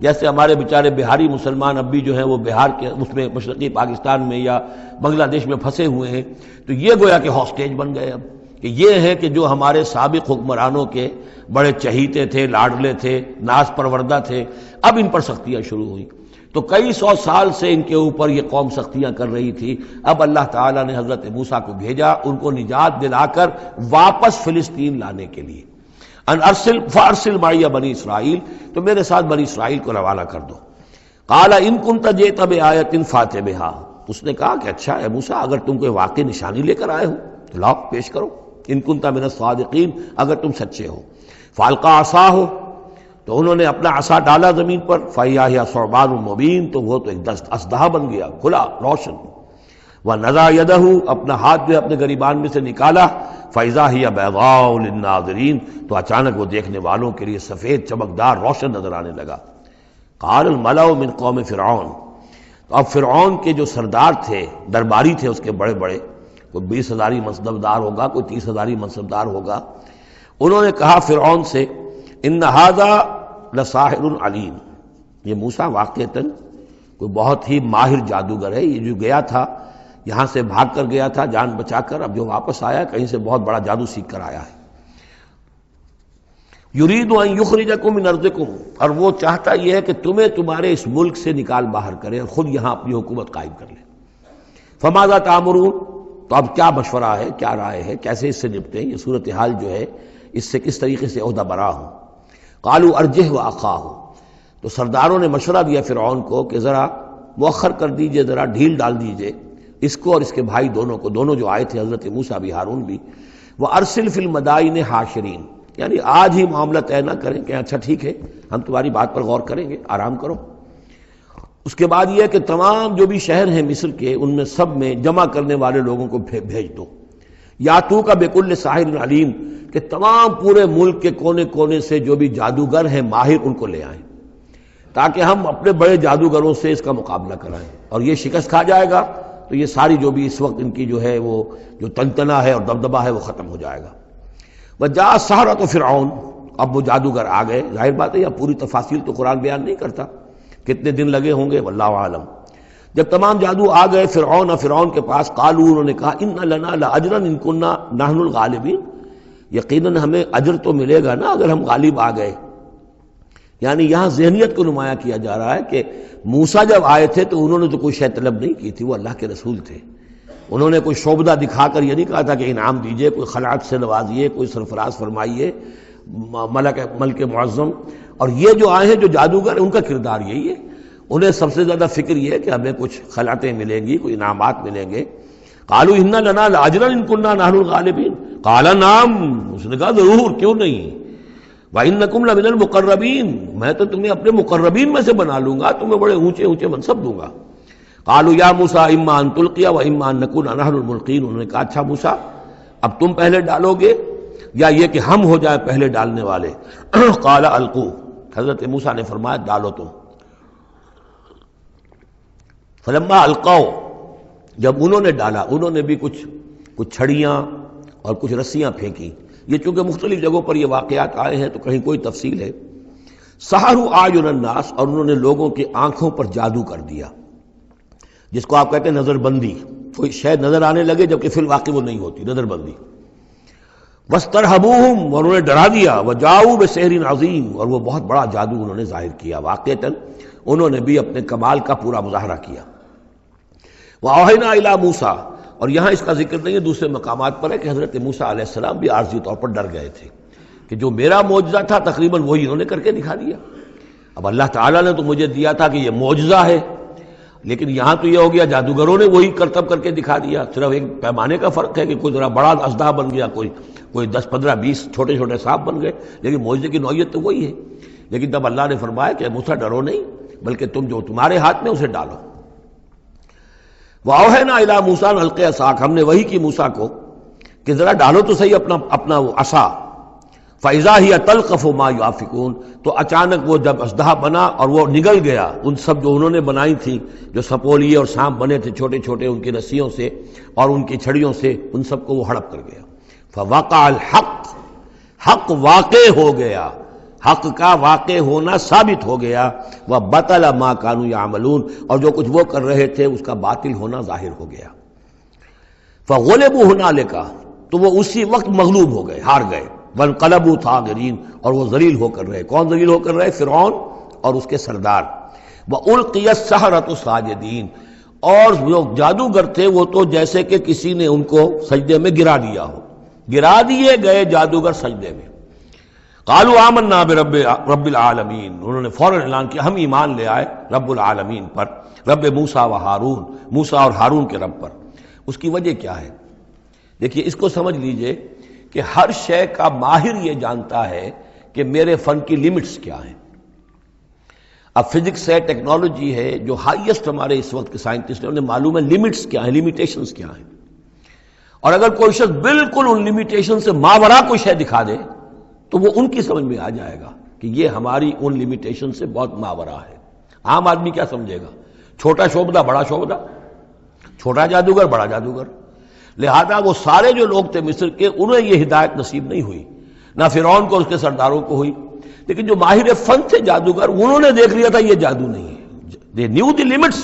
[SPEAKER 1] جیسے ہمارے بیچارے بہاری مسلمان اب بھی جو ہیں وہ بہار کے اس میں مشرقی پاکستان میں یا بنگلہ دیش میں پھنسے ہوئے ہیں، تو یہ گویا کہ ہاسٹیج بن گئے اب، کہ یہ ہے کہ جو ہمارے سابق حکمرانوں کے بڑے چہیتے تھے، لاڈلے تھے، ناز پروردہ تھے، اب ان پر سختیاں شروع ہوئیں. تو کئی سو سال سے ان کے اوپر یہ قوم سختیاں کر رہی تھی. اب اللہ تعالیٰ نے حضرت موسیٰ کو بھیجا ان کو نجات دلا کر واپس فلسطین لانے کے لیے. ان ارسل فارسل معی بنی اسرائیل، تو میرے ساتھ بنی اسرائیل کو روانہ کر دو. قال ان کنت جئت بآیۃ فأت بہا، اس نے کہا کہ اچھا ہے موسیٰ، اگر تم کوئی واقعی نشانی لے کر آئے ہو تو لاؤ پیش کرو. ان کنت من الصادقین، اگر تم سچے ہو. فالقى عصاہ، تو انہوں نے اپنا عصا ڈالا زمین پر. فإذا هي ثعبان مبین، تو وہ تو ایک اژدہا بن گیا، کھلا روشن. ونزع یدہ، اپنا ہاتھ جو اپنے گریبان میں سے نکالا. فإذا هي بيضاء للناظرین، تو اچانک وہ دیکھنے والوں کے لیے سفید چمکدار روشن نظر آنے لگا. قال الملأ من قوم فرعون، تو اب فرعون کے جو سردار تھے، درباری تھے اس کے بڑے بڑے، کوئی 20,000 منصبدار ہوگا، کوئی 30,000 منصبدار ہوگا، انہوں نے کہا فرعون سے ان ھذا لساحر علیم، یہ موسیٰ واقعتاً کوئی بہت ہی ماہر جادوگر ہے. یہ جو گیا تھا یہاں سے بھاگ کر گیا تھا جان بچا کر، اب جو واپس آیا کہیں سے بہت بڑا جادو سیکھ کر آیا ہے. یرید ان یخرجکم من ارضکم، اور وہ چاہتا یہ ہے کہ تمہیں تمہارے اس ملک سے نکال باہر کرے اور خود یہاں اپنی حکومت قائم کر لے. فماذا تأمرون، تو اب کیا مشورہ ہے، کیا رائے ہے، کیسے اس سے نپٹیں، یہ صورتحال جو ہے اس سے کس طریقے سے عہدہ برا ہوں. قالوا ارجہ واخاہ، تو سرداروں نے مشورہ دیا فرعون کو کہ ذرا مؤخر کر دیجئے، ذرا ڈھیل ڈال دیجئے اس کو اور اس کے بھائی دونوں کو، دونوں جو آئے تھے حضرت موسیٰ بھی ہارون بھی. وارسل فی المدائن حاشرین، یعنی آج ہی معاملہ طے نہ کریں کہ اچھا ٹھیک ہے ہم تمہاری بات پر غور کریں گے، آرام کرو. اس کے بعد یہ کہ تمام جو بھی شہر ہیں مصر کے ان میں سب میں جمع کرنے والے لوگوں کو بھیج دو. یا تو کا بکل ساحر علیم، کہ تمام پورے ملک کے کونے کونے سے جو بھی جادوگر ہیں ماہر ان کو لے آئیں تاکہ ہم اپنے بڑے جادوگروں سے اس کا مقابلہ کرائیں، اور یہ شکست کھا جائے گا تو یہ ساری جو بھی اس وقت ان کی جو ہے وہ جو تنتنا ہے اور دبدبہ ہے وہ ختم ہو جائے گا. وجاء السحرۃ فرعون، اب وہ جادوگر آ گئے. ظاہر بات ہے یہ پوری تفاصیل تو قرآن بیان نہیں کرتا، کتنے دن لگے ہوں گے واللہ عالم. جب تمام جادو آ گئے فرعون کے پاس، قالوا، انہوں نے کہا ان لنا لاجرا ان کنا نحن الغالبین، یقیناً ہمیں اجر تو ملے گا نا اگر ہم غالب آ گئے. یعنی یہاں ذہنیت کو نمایاں کیا جا رہا ہے کہ موسیٰ جب آئے تھے تو انہوں نے تو کوئی شے طلب نہیں کی تھی، وہ اللہ کے رسول تھے. انہوں نے کوئی شعبدہ دکھا کر یہ نہیں کہا تھا کہ انعام دیجئے، کوئی خلعت سے نوازیے، کوئی سرفراز فرمائیے، ملک معظم. اور یہ جو آئے ہیں جو جادوگر ان کا کردار یہی ہے، انہیں سب سے زیادہ فکر یہ ہے کہ ہمیں کچھ خلعتیں ملیں گی، کوئی انعامات ملیں گے. قالوا ان لنا لاجرا ان كنا نحن الغالبین، قال نعم، اس نے کہا ضرور، کیوں نہیں. وانکم لمن المقربین، میں تو تمہیں اپنے مقربین میں سے بنا لوں گا، تمہیں بڑے اونچے اونچے منصب دوں گا. قالوا یا موسیٰ اما ان تلقی واما ان نکون نحن الملقین، انہوں نے کہا اچھا موسیٰ اب تم پہلے ڈالو گے یا یہ کہ ہم ہو جائے پہلے ڈالنے والے. قال القوا، حضرت موسیٰ نے فرمایا ڈالو تم. فلما القوا، جب انہوں نے ڈالا، انہوں نے بھی کچھ چھڑیاں اور کچھ رسیاں پھینکی. یہ چونکہ مختلف جگہوں پر یہ واقعات آئے ہیں تو کہیں کوئی تفصیل ہے. سحروا اعین الناس، اور انہوں نے لوگوں کی آنکھوں پر جادو کر دیا، جس کو آپ کہتے ہیں نظر بندی. کوئی شے نظر آنے لگے جبکہ فی الواقع وہ نہیں ہوتی، نظر بندی. واسترہبوہم، اور انہوں نے ڈرا دیا. وجاؤوا بسحر عظیم، اور وہ بہت بڑا جادو انہوں نے ظاہر کیا. واقعتاً انہوں نے بھی اپنے کمال کا پورا مظاہرہ کیا. وَأَوْحَيْنَا إِلَىٰ مُوسَىٰ، اور یہاں اس کا ذکر نہیں ہے، دوسرے مقامات پر ہے کہ حضرت موسیٰ علیہ السلام بھی عارضی طور پر ڈر گئے تھے کہ جو میرا معجزہ تھا تقریباً وہی انہوں نے کر کے دکھا دیا. اب اللہ تعالیٰ نے تو مجھے دیا تھا کہ یہ معجزہ ہے، لیکن یہاں تو یہ ہو گیا جادوگروں نے وہی کرتب کر کے دکھا دیا. صرف ایک پیمانے کا فرق ہے کہ کوئی ذرا بڑا اژدہا بن گیا، کوئی 10 15 20 چھوٹے چھوٹے سانپ بن گئے، لیکن معجزے کی نوعیت تو وہی ہے. لیکن تب اللہ نے فرمایا کہ موسیٰ ڈرو نہیں، بلکہ تم جو تمہارے ہاتھ میں اسے ڈالو. وَأَوْحَيْنَا إِلَىٰ مُوسَىٰ أَنْ أَلْقِ عَصَاكَ، ہم نے وہی کی موسیٰ کو کہ ذرا ڈالو تو صحیح اپنا وہ عصا. فَإِذَا هِيَ تَلْقَفُ مَا يُؤَفِكُونَ، تو اچانک وہ جب اژدہا بنا اور وہ نگل گیا ان سب جو انہوں نے بنائی تھی، جو سپولیے اور سانپ بنے تھے چھوٹے چھوٹے ان کی رسیوں سے اور ان کی چھڑیوں سے، ان سب کو وہ ہڑپ کر گیا۔ فَوَقَعَ الْحَقُّ، حق واقع ہو گیا، حق کا واقع ہونا ثابت ہو گیا۔ وَبَطَلَ مَا كَانُوا يَعْمَلُونَ، اور جو کچھ وہ کر رہے تھے اس کا باطل ہونا ظاہر ہو گیا۔ فَغُلِبُوا هُنَالِكَ، تو وہ اسی وقت مغلوب ہو گئے، ہار گئے۔ وَانقَلَبُوا صَاغِرِينَ، اور وہ ذلیل ہو کر رہے۔ کون ذلیل ہو کر رہے؟ فرعون اور اس کے سردار۔ وَأُلْقِيَ السَّحَرَةُ ساجدین، اور جو جادوگر تھے وہ تو جیسے کہ کسی نے ان کو سجدے میں گرا دیا ہو، گرا دیے گئے جادوگر سجدے میں۔ قالوا آمنا برب العالمین، انہوں نے فوراً اعلان کیا ہم ایمان لے آئے رب العالمین پر، رب موسیٰ و ہارون، موسیٰ اور ہارون کے رب پر۔ اس کی وجہ کیا ہے؟ دیکھیے اس کو سمجھ لیجئے کہ ہر شے کا ماہر یہ جانتا ہے کہ میرے فن کی لیمٹس کیا ہیں۔ اب فزکس ہے، ٹیکنالوجی ہے، جو ہائیسٹ ہمارے اس وقت کے سائنٹسٹ ہیں انہیں معلوم ہے لیمٹس کیا ہیں، لیمیٹیشنز کیا ہیں، اور اگر کوئی شخص بالکل ان لیمیٹیشن سے ماورا کوئی شے دکھا دے تو وہ ان کی سمجھ میں آ جائے گا کہ یہ ہماری ان لیمیٹیشن سے بہت ماورا ہے۔ عام آدمی کیا سمجھے گا؟ چھوٹا شعبدہ بڑا شعبدہ، چھوٹا جادوگر بڑا جادوگر۔ لہذا وہ سارے جو لوگ تھے مصر کے انہیں یہ ہدایت نصیب نہیں ہوئی، نہ فرعون کو اس کے سرداروں کو ہوئی، لیکن جو ماہر فن تھے جادوگر انہوں نے دیکھ لیا تھا یہ جادو نہیں ہے، they knew the limits،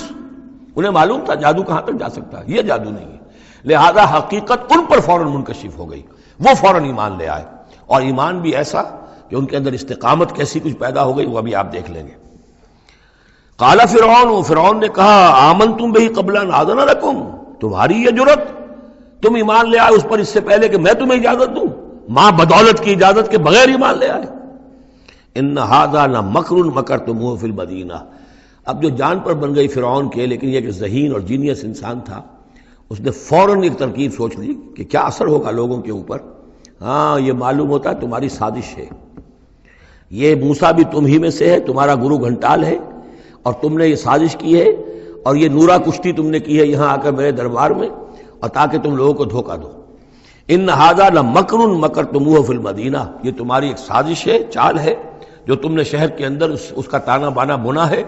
[SPEAKER 1] انہیں معلوم تھا جادو کہاں تک جا سکتا ہے، یہ جادو نہیں ہے۔ لہذا حقیقت ان پر فوراً منکشف ہو گئی، وہ فوراً ایمان لے آئے، اور ایمان بھی ایسا کہ ان کے اندر استقامت کیسی کچھ پیدا ہو گئی وہ ابھی آپ دیکھ لیں گے۔ قال فرعون، فرعون نے کہا آمنتم بہ قبل ان آذن لکم، تمہاری یہ جرت، تم ایمان لے آئے اس پر اس سے پہلے کہ میں تمہیں اجازت دوں، ماں بدولت کی اجازت کے بغیر ایمان لے آئے۔ ان ھذا لمکر مکرتموہ فی المدینہ، اب جو جان پر بن گئی فرعون کے، لیکن یہ کہ ذہین اور جینیس انسان تھا، اس نے فوراً ایک ترکیب سوچ لی کہ کیا اثر ہوگا لوگوں کے اوپر۔ ہاں یہ معلوم ہوتا ہے تمہاری سازش ہے، یہ موسیٰ بھی تم ہی میں سے ہے، تمہارا گرو گھنٹال ہے، اور تم نے یہ سازش کی ہے، اور یہ نورا کشتی تم نے کی ہے یہاں آ کر میرے دربار میں، اور تاکہ تم لوگوں کو دھوکہ دو۔ ان ھذا لمکر مکرتموہ فی المدینہ، یہ تمہاری ایک سازش ہے، چال ہے جو تم نے شہر کے اندر اس کا تانا بانا بنا ہے،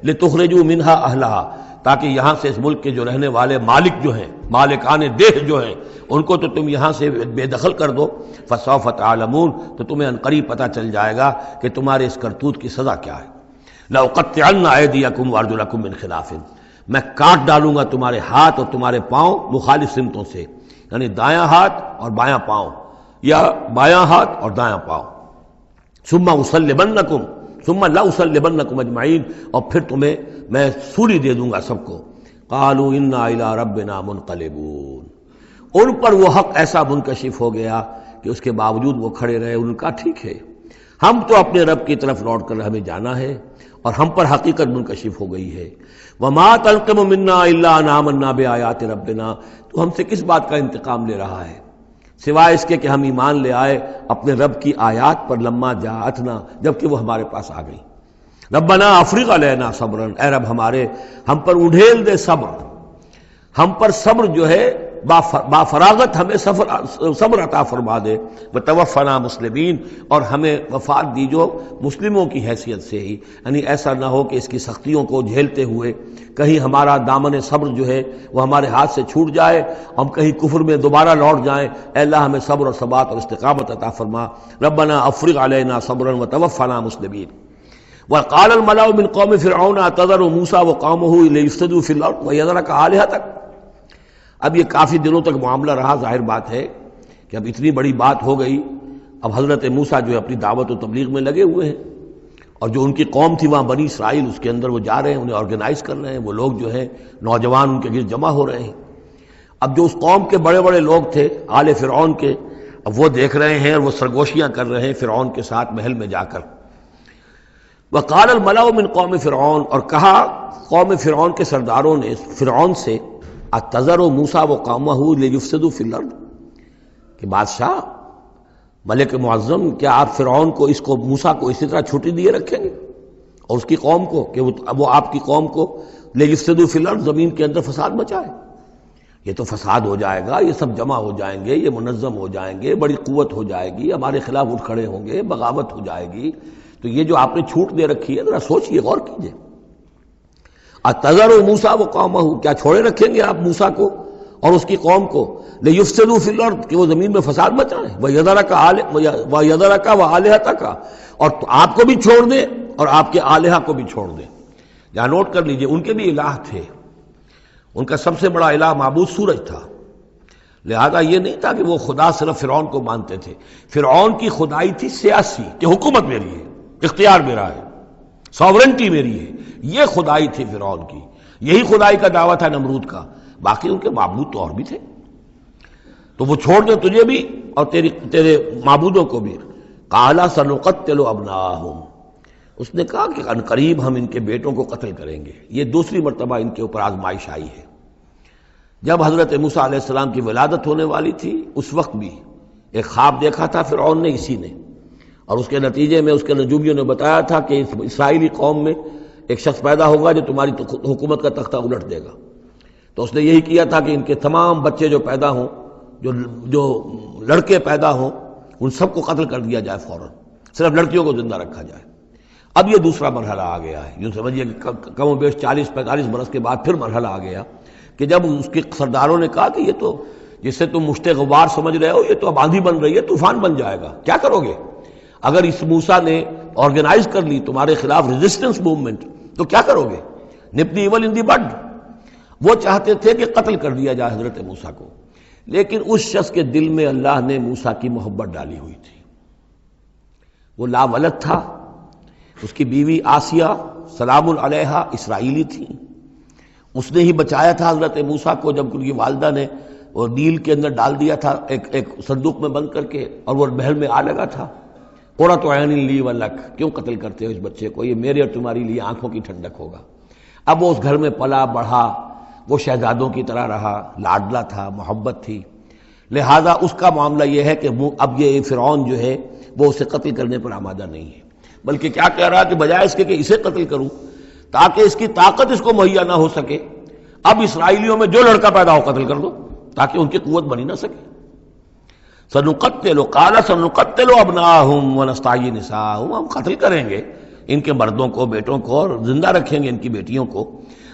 [SPEAKER 1] لتخرجوا منہا اہلہا، تاکہ یہاں سے اس ملک کے جو رہنے والے مالک جو ہیں، مالکان دیہ جو ہیں، ان کو تو تم یہاں سے بے دخل کر دو۔ فسوف تعلمون، تو تمہیں عنقریب پتہ چل جائے گا کہ تمہارے اس کرتوت کی سزا کیا ہے۔ لأقطعن ایدیکم وارجلکم من خلاف، میں کاٹ ڈالوں گا تمہارے ہاتھ اور تمہارے پاؤں مخالف سمتوں سے، یعنی دایاں ہاتھ اور بایاں پاؤں، یا بایاں ہاتھ اور دایاں پاؤں۔ ثم اصلبنکم، ثم لأصلبنکم اجمعین، اور پھر تمہیں میں سولی دے دوں گا سب کو۔ قالوا انا الی ربنا منقلبون، ان پر وہ حق ایسا منکشف ہو گیا کہ اس کے باوجود وہ کھڑے رہے، ان کا ٹھیک ہے ہم تو اپنے رب کی طرف لوٹ کر ہمیں جانا ہے، اور ہم پر حقیقت منکشف ہو گئی ہے۔ وما تنقم منا الا ان آمنا بآیات ربنا، تو ہم سے کس بات کا انتقام لے رہا ہے سوائے اس کے کہ ہم ایمان لے آئے اپنے رب کی آیات پر، لما جاءتنا، جبکہ وہ ہمارے پاس آ گئی۔ ربنا افرغ علینا صبرا، اے رب ہمارے ہم پر اڈھیل دے صبر، ہم پر صبر جو ہے با فراغت ہمیں صبر عطا فرما دے، وتوفنا مسلمین، اور ہمیں وفات دیجو مسلموں کی حیثیت سے ہی، یعنی ایسا نہ ہو کہ اس کی سختیوں کو جھیلتے ہوئے کہیں ہمارا دامن صبر جو ہے وہ ہمارے ہاتھ سے چھوٹ جائے، ہم کہیں کفر میں دوبارہ لوٹ جائیں۔ اے اللہ ہمیں صبر اور ثبات اور استقامت عطا فرما۔ ربنا افرغ علینا صبرا وتوفنا مسلمین۔ وقال الملأ من قوم فرعون اتذر موسى وقومه ليفسدوا في الارض ويذرك آلهتك، اب یہ کافی دنوں تک معاملہ رہا، ظاہر بات ہے کہ اب اتنی بڑی بات ہو گئی، اب حضرت موسیٰ جو ہے اپنی دعوت و تبلیغ میں لگے ہوئے ہیں، اور جو ان کی قوم تھی وہاں بنی اسرائیل، اس کے اندر وہ جا رہے ہیں، انہیں آرگنائز کر رہے ہیں، وہ لوگ جو ہیں نوجوان ان کے گرد جمع ہو رہے ہیں۔ اب جو اس قوم کے بڑے بڑے لوگ تھے آل فرعون کے، اب وہ دیکھ رہے ہیں اور وہ سرگوشیاں کر رہے ہیں فرعون کے ساتھ محل میں جا کر۔ وقال الملأ من قوم فرعون، اور کہا قوم فرعون کے سرداروں نے فرعون سے، اتذر موسیٰ وقومہ لیفسدوا فی الارض، کہ بادشاہ ملک معظم کیا آپ فرعون کو، اس کو موسیٰ کو اسی طرح چھٹی دیے رکھیں گے، اور اس کی قوم کو کہ وہ آپ کی قوم کو لیفسدوا فی الارض، زمین کے اندر فساد مچائے؟ یہ تو فساد ہو جائے گا، یہ سب جمع ہو جائیں گے، یہ منظم ہو جائیں گے، بڑی قوت ہو جائے گی، ہمارے خلاف اٹھ کھڑے ہوں گے، بغاوت ہو جائے گی۔ تو یہ جو آپ نے چھوٹ دے رکھی ہے ذرا سوچئے، غور کیجئے۔ اتذر موسیٰ وقومہ، کیا چھوڑے رکھیں گے آپ موسیٰ کو اور اس کی قوم کو، لیفسدوا فی الارض، کہ وہ زمین میں فساد مچائیں، ویذرک وآلہتک، اور آپ کو بھی چھوڑ دیں اور آپ کے آلہہ کو بھی چھوڑ دیں۔ یہاں نوٹ کر لیجئے، ان کے بھی الہ تھے، ان کا سب سے بڑا الہ معبود سورج تھا، لہذا یہ نہیں تھا کہ وہ خدا صرف فرعون کو مانتے تھے۔ فرعون کی خدائی تھی سیاسی، کہ حکومت میری ہے، اختیار میرا ہے، ساورنٹی میری ہے، یہ خدائی تھی فرعون کی، یہی خدائی کا دعویٰ تھا نمرود کا۔ باقی ان کے معبود تو اور بھی تھے، تو وہ چھوڑ دے تجھے بھی اور تیرے معبودوں کو بھی۔ قال سنقتل ابناءہم، اس نے کہا کہ ان قریب ہم ان کے بیٹوں کو قتل کریں گے۔ یہ دوسری مرتبہ ان کے اوپر آزمائش آئی ہے۔ جب حضرت موسیٰ علیہ السلام کی ولادت ہونے والی تھی اس وقت بھی ایک خواب دیکھا تھا فرعون نے، اسی نے، اور اس کے نتیجے میں اس کے نجومیوں نے بتایا تھا کہ اس اسرائیلی قوم میں ایک شخص پیدا ہوگا جو تمہاری حکومت کا تختہ الٹ دے گا۔ تو اس نے یہی کیا تھا کہ ان کے تمام بچے جو پیدا ہوں، جو لڑکے پیدا ہوں، ان سب کو قتل کر دیا جائے فوراً، صرف لڑکیوں کو زندہ رکھا جائے۔ اب یہ دوسرا مرحلہ آ گیا ہے، یوں سمجھیے کہ کم و بیش 40-45 برس کے بعد پھر مرحلہ آ گیا کہ جب اس کے سرداروں نے کہا کہ یہ تو جسے تم مشت غبار سمجھ رہے ہو، یہ تو اب آندھی بن رہی ہے، طوفان بن جائے گا، کیا کرو گے؟ اگر اس موسیٰ نے آرگنائز کر لی تمہارے خلاف ریزسٹنس موومنٹ تو کیا کرو گے؟ نپ دی ایول ان دی بڈ۔ وہ چاہتے تھے کہ قتل کر دیا جائے حضرت موسیٰ کو، لیکن اس شخص کے دل میں اللہ نے موسیٰ کی محبت ڈالی ہوئی تھی۔ وہ لا ولد تھا، اس کی بیوی آسیہ سلام علیہا اسرائیلی تھی، اس نے ہی بچایا تھا حضرت موسیٰ کو جب ان کی والدہ نے وہ نیل کے اندر ڈال دیا تھا ایک صندوق میں بند کر کے، اور وہ محل میں آ لگا تھا۔ قرۃ عین لی ولک، کیوں قتل کرتے ہو اس بچے کو، یہ میرے اور تمہاری لیے آنکھوں کی ٹھنڈک ہوگا۔ اب وہ اس گھر میں پلا بڑھا، وہ شہزادوں کی طرح رہا، لاڈلا تھا، محبت تھی، لہذا اس کا معاملہ یہ ہے کہ اب یہ فرعون جو ہے وہ اسے قتل کرنے پر آمادہ نہیں ہے، بلکہ کیا کہہ رہا ہے کہ بجائے اس کے کہ اسے قتل کروں تاکہ اس کی طاقت اس کو مہیا نہ ہو سکے، اب اسرائیلیوں میں جو لڑکا پیدا ہو قتل کر دو تاکہ ان کی قوت بنی نہ سکے۔ سنقتل، قال سنقتل ابناءہم ونستحیی نساءہم، ہم قتل کریں گے ان کے مردوں کو، بیٹوں کو، اور زندہ رکھیں گے ان کی بیٹیوں کو۔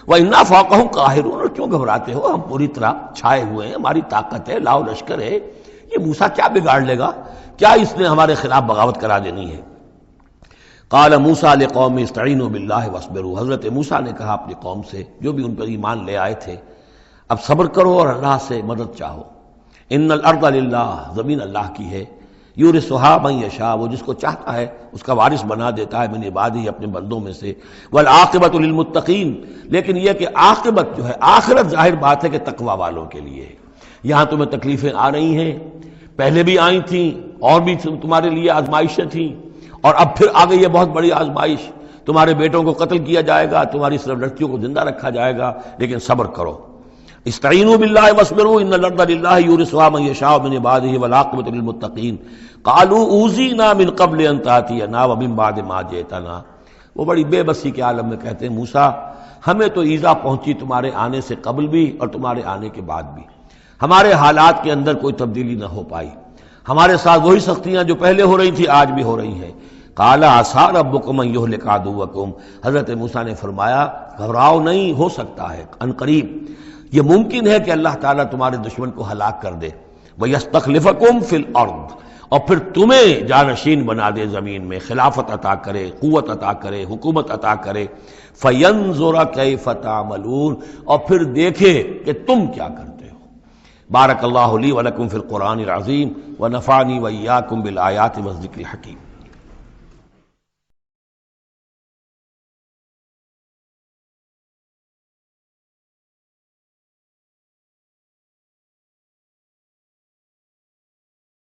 [SPEAKER 1] وَإِنَّا فَوْقَهُمْ قَاهِرُونَ، اور کیوں گھبراتے ہو، ہم پوری طرح چھائے ہوئے ہیں، ہماری طاقت ہے، لاؤ لشکر ہے، یہ موسیٰ کیا بگاڑ لے گا، کیا اس نے ہمارے خلاف بغاوت کرا دینی ہے۔ قال موسیٰ لقوم استعینوا باللہ واصبروا، حضرت موسیٰ نے کہا اپنی قوم سے جو بھی ان پر ایمان لے آئے تھے، اب صبر کرو اور اللہ سے مدد چاہو۔ ان الارض للہ، زمین اللہ کی ہے، یورثھا من یشاء، وہ جس کو چاہتا ہے اس کا وارث بنا دیتا ہے، من عبادہ، اپنے بندوں میں سے، والعاقبۃ للمتقین، لیکن یہ کہ عاقبت جو ہے، آخرت ظاہر بات ہے کہ تقوی والوں کے لیے ہے۔ یہاں تمہیں تکلیفیں آ رہی ہیں، پہلے بھی آئی تھیں اور بھی تمہارے لیے آزمائشیں تھیں، اور اب پھر آ گئی ہے بہت بڑی آزمائش، تمہارے بیٹوں کو قتل کیا جائے گا، تمہاری صرف لڑکیوں کو زندہ رکھا جائے گا، لیکن صبر کرو۔ استعینوا باللہ واصبروا ان الارض للہ یورثھا من یشاء من عبادہ والعاقبۃ للمتقین قالوا اوذینا من قبل ان تأتینا ومن بعد ما جئتنا، وہ بڑی بے بسی کے عالم میں کہتے ہیں موسیٰ ہمیں تو ایذا پہنچی تمہارے آنے سے قبل بھی اور تمہارے آنے کے بعد بھی، ہمارے حالات کے اندر کوئی تبدیلی نہ ہو پائی، ہمارے ساتھ وہی سختیاں جو پہلے ہو رہی تھی آج بھی ہو رہی ہیں۔ قال عسیٰ ربکم ان یہلک عدوکم، حضرت موسیٰ نے فرمایا گھبراؤ نہیں، ہو سکتا ہے عن قریب یہ ممکن ہے کہ اللہ تعالیٰ تمہارے دشمن کو ہلاک کر دے، وَيَسْتَخْلِفَكُمْ فِي الْأَرْضِ، اور پھر تمہیں جانشین بنا دے زمین میں، خلافت عطا کرے، قوت عطا کرے، حکومت عطا کرے، فَيَنْظُرَ كَيْفَ تَعْمَلُونَ، اور پھر دیکھے کہ تم کیا کرتے ہو۔ بارک اللہ لی ولکم فی القرآن العظیم ونفعنی وإیاکم بالآیات والذکر الحکیم۔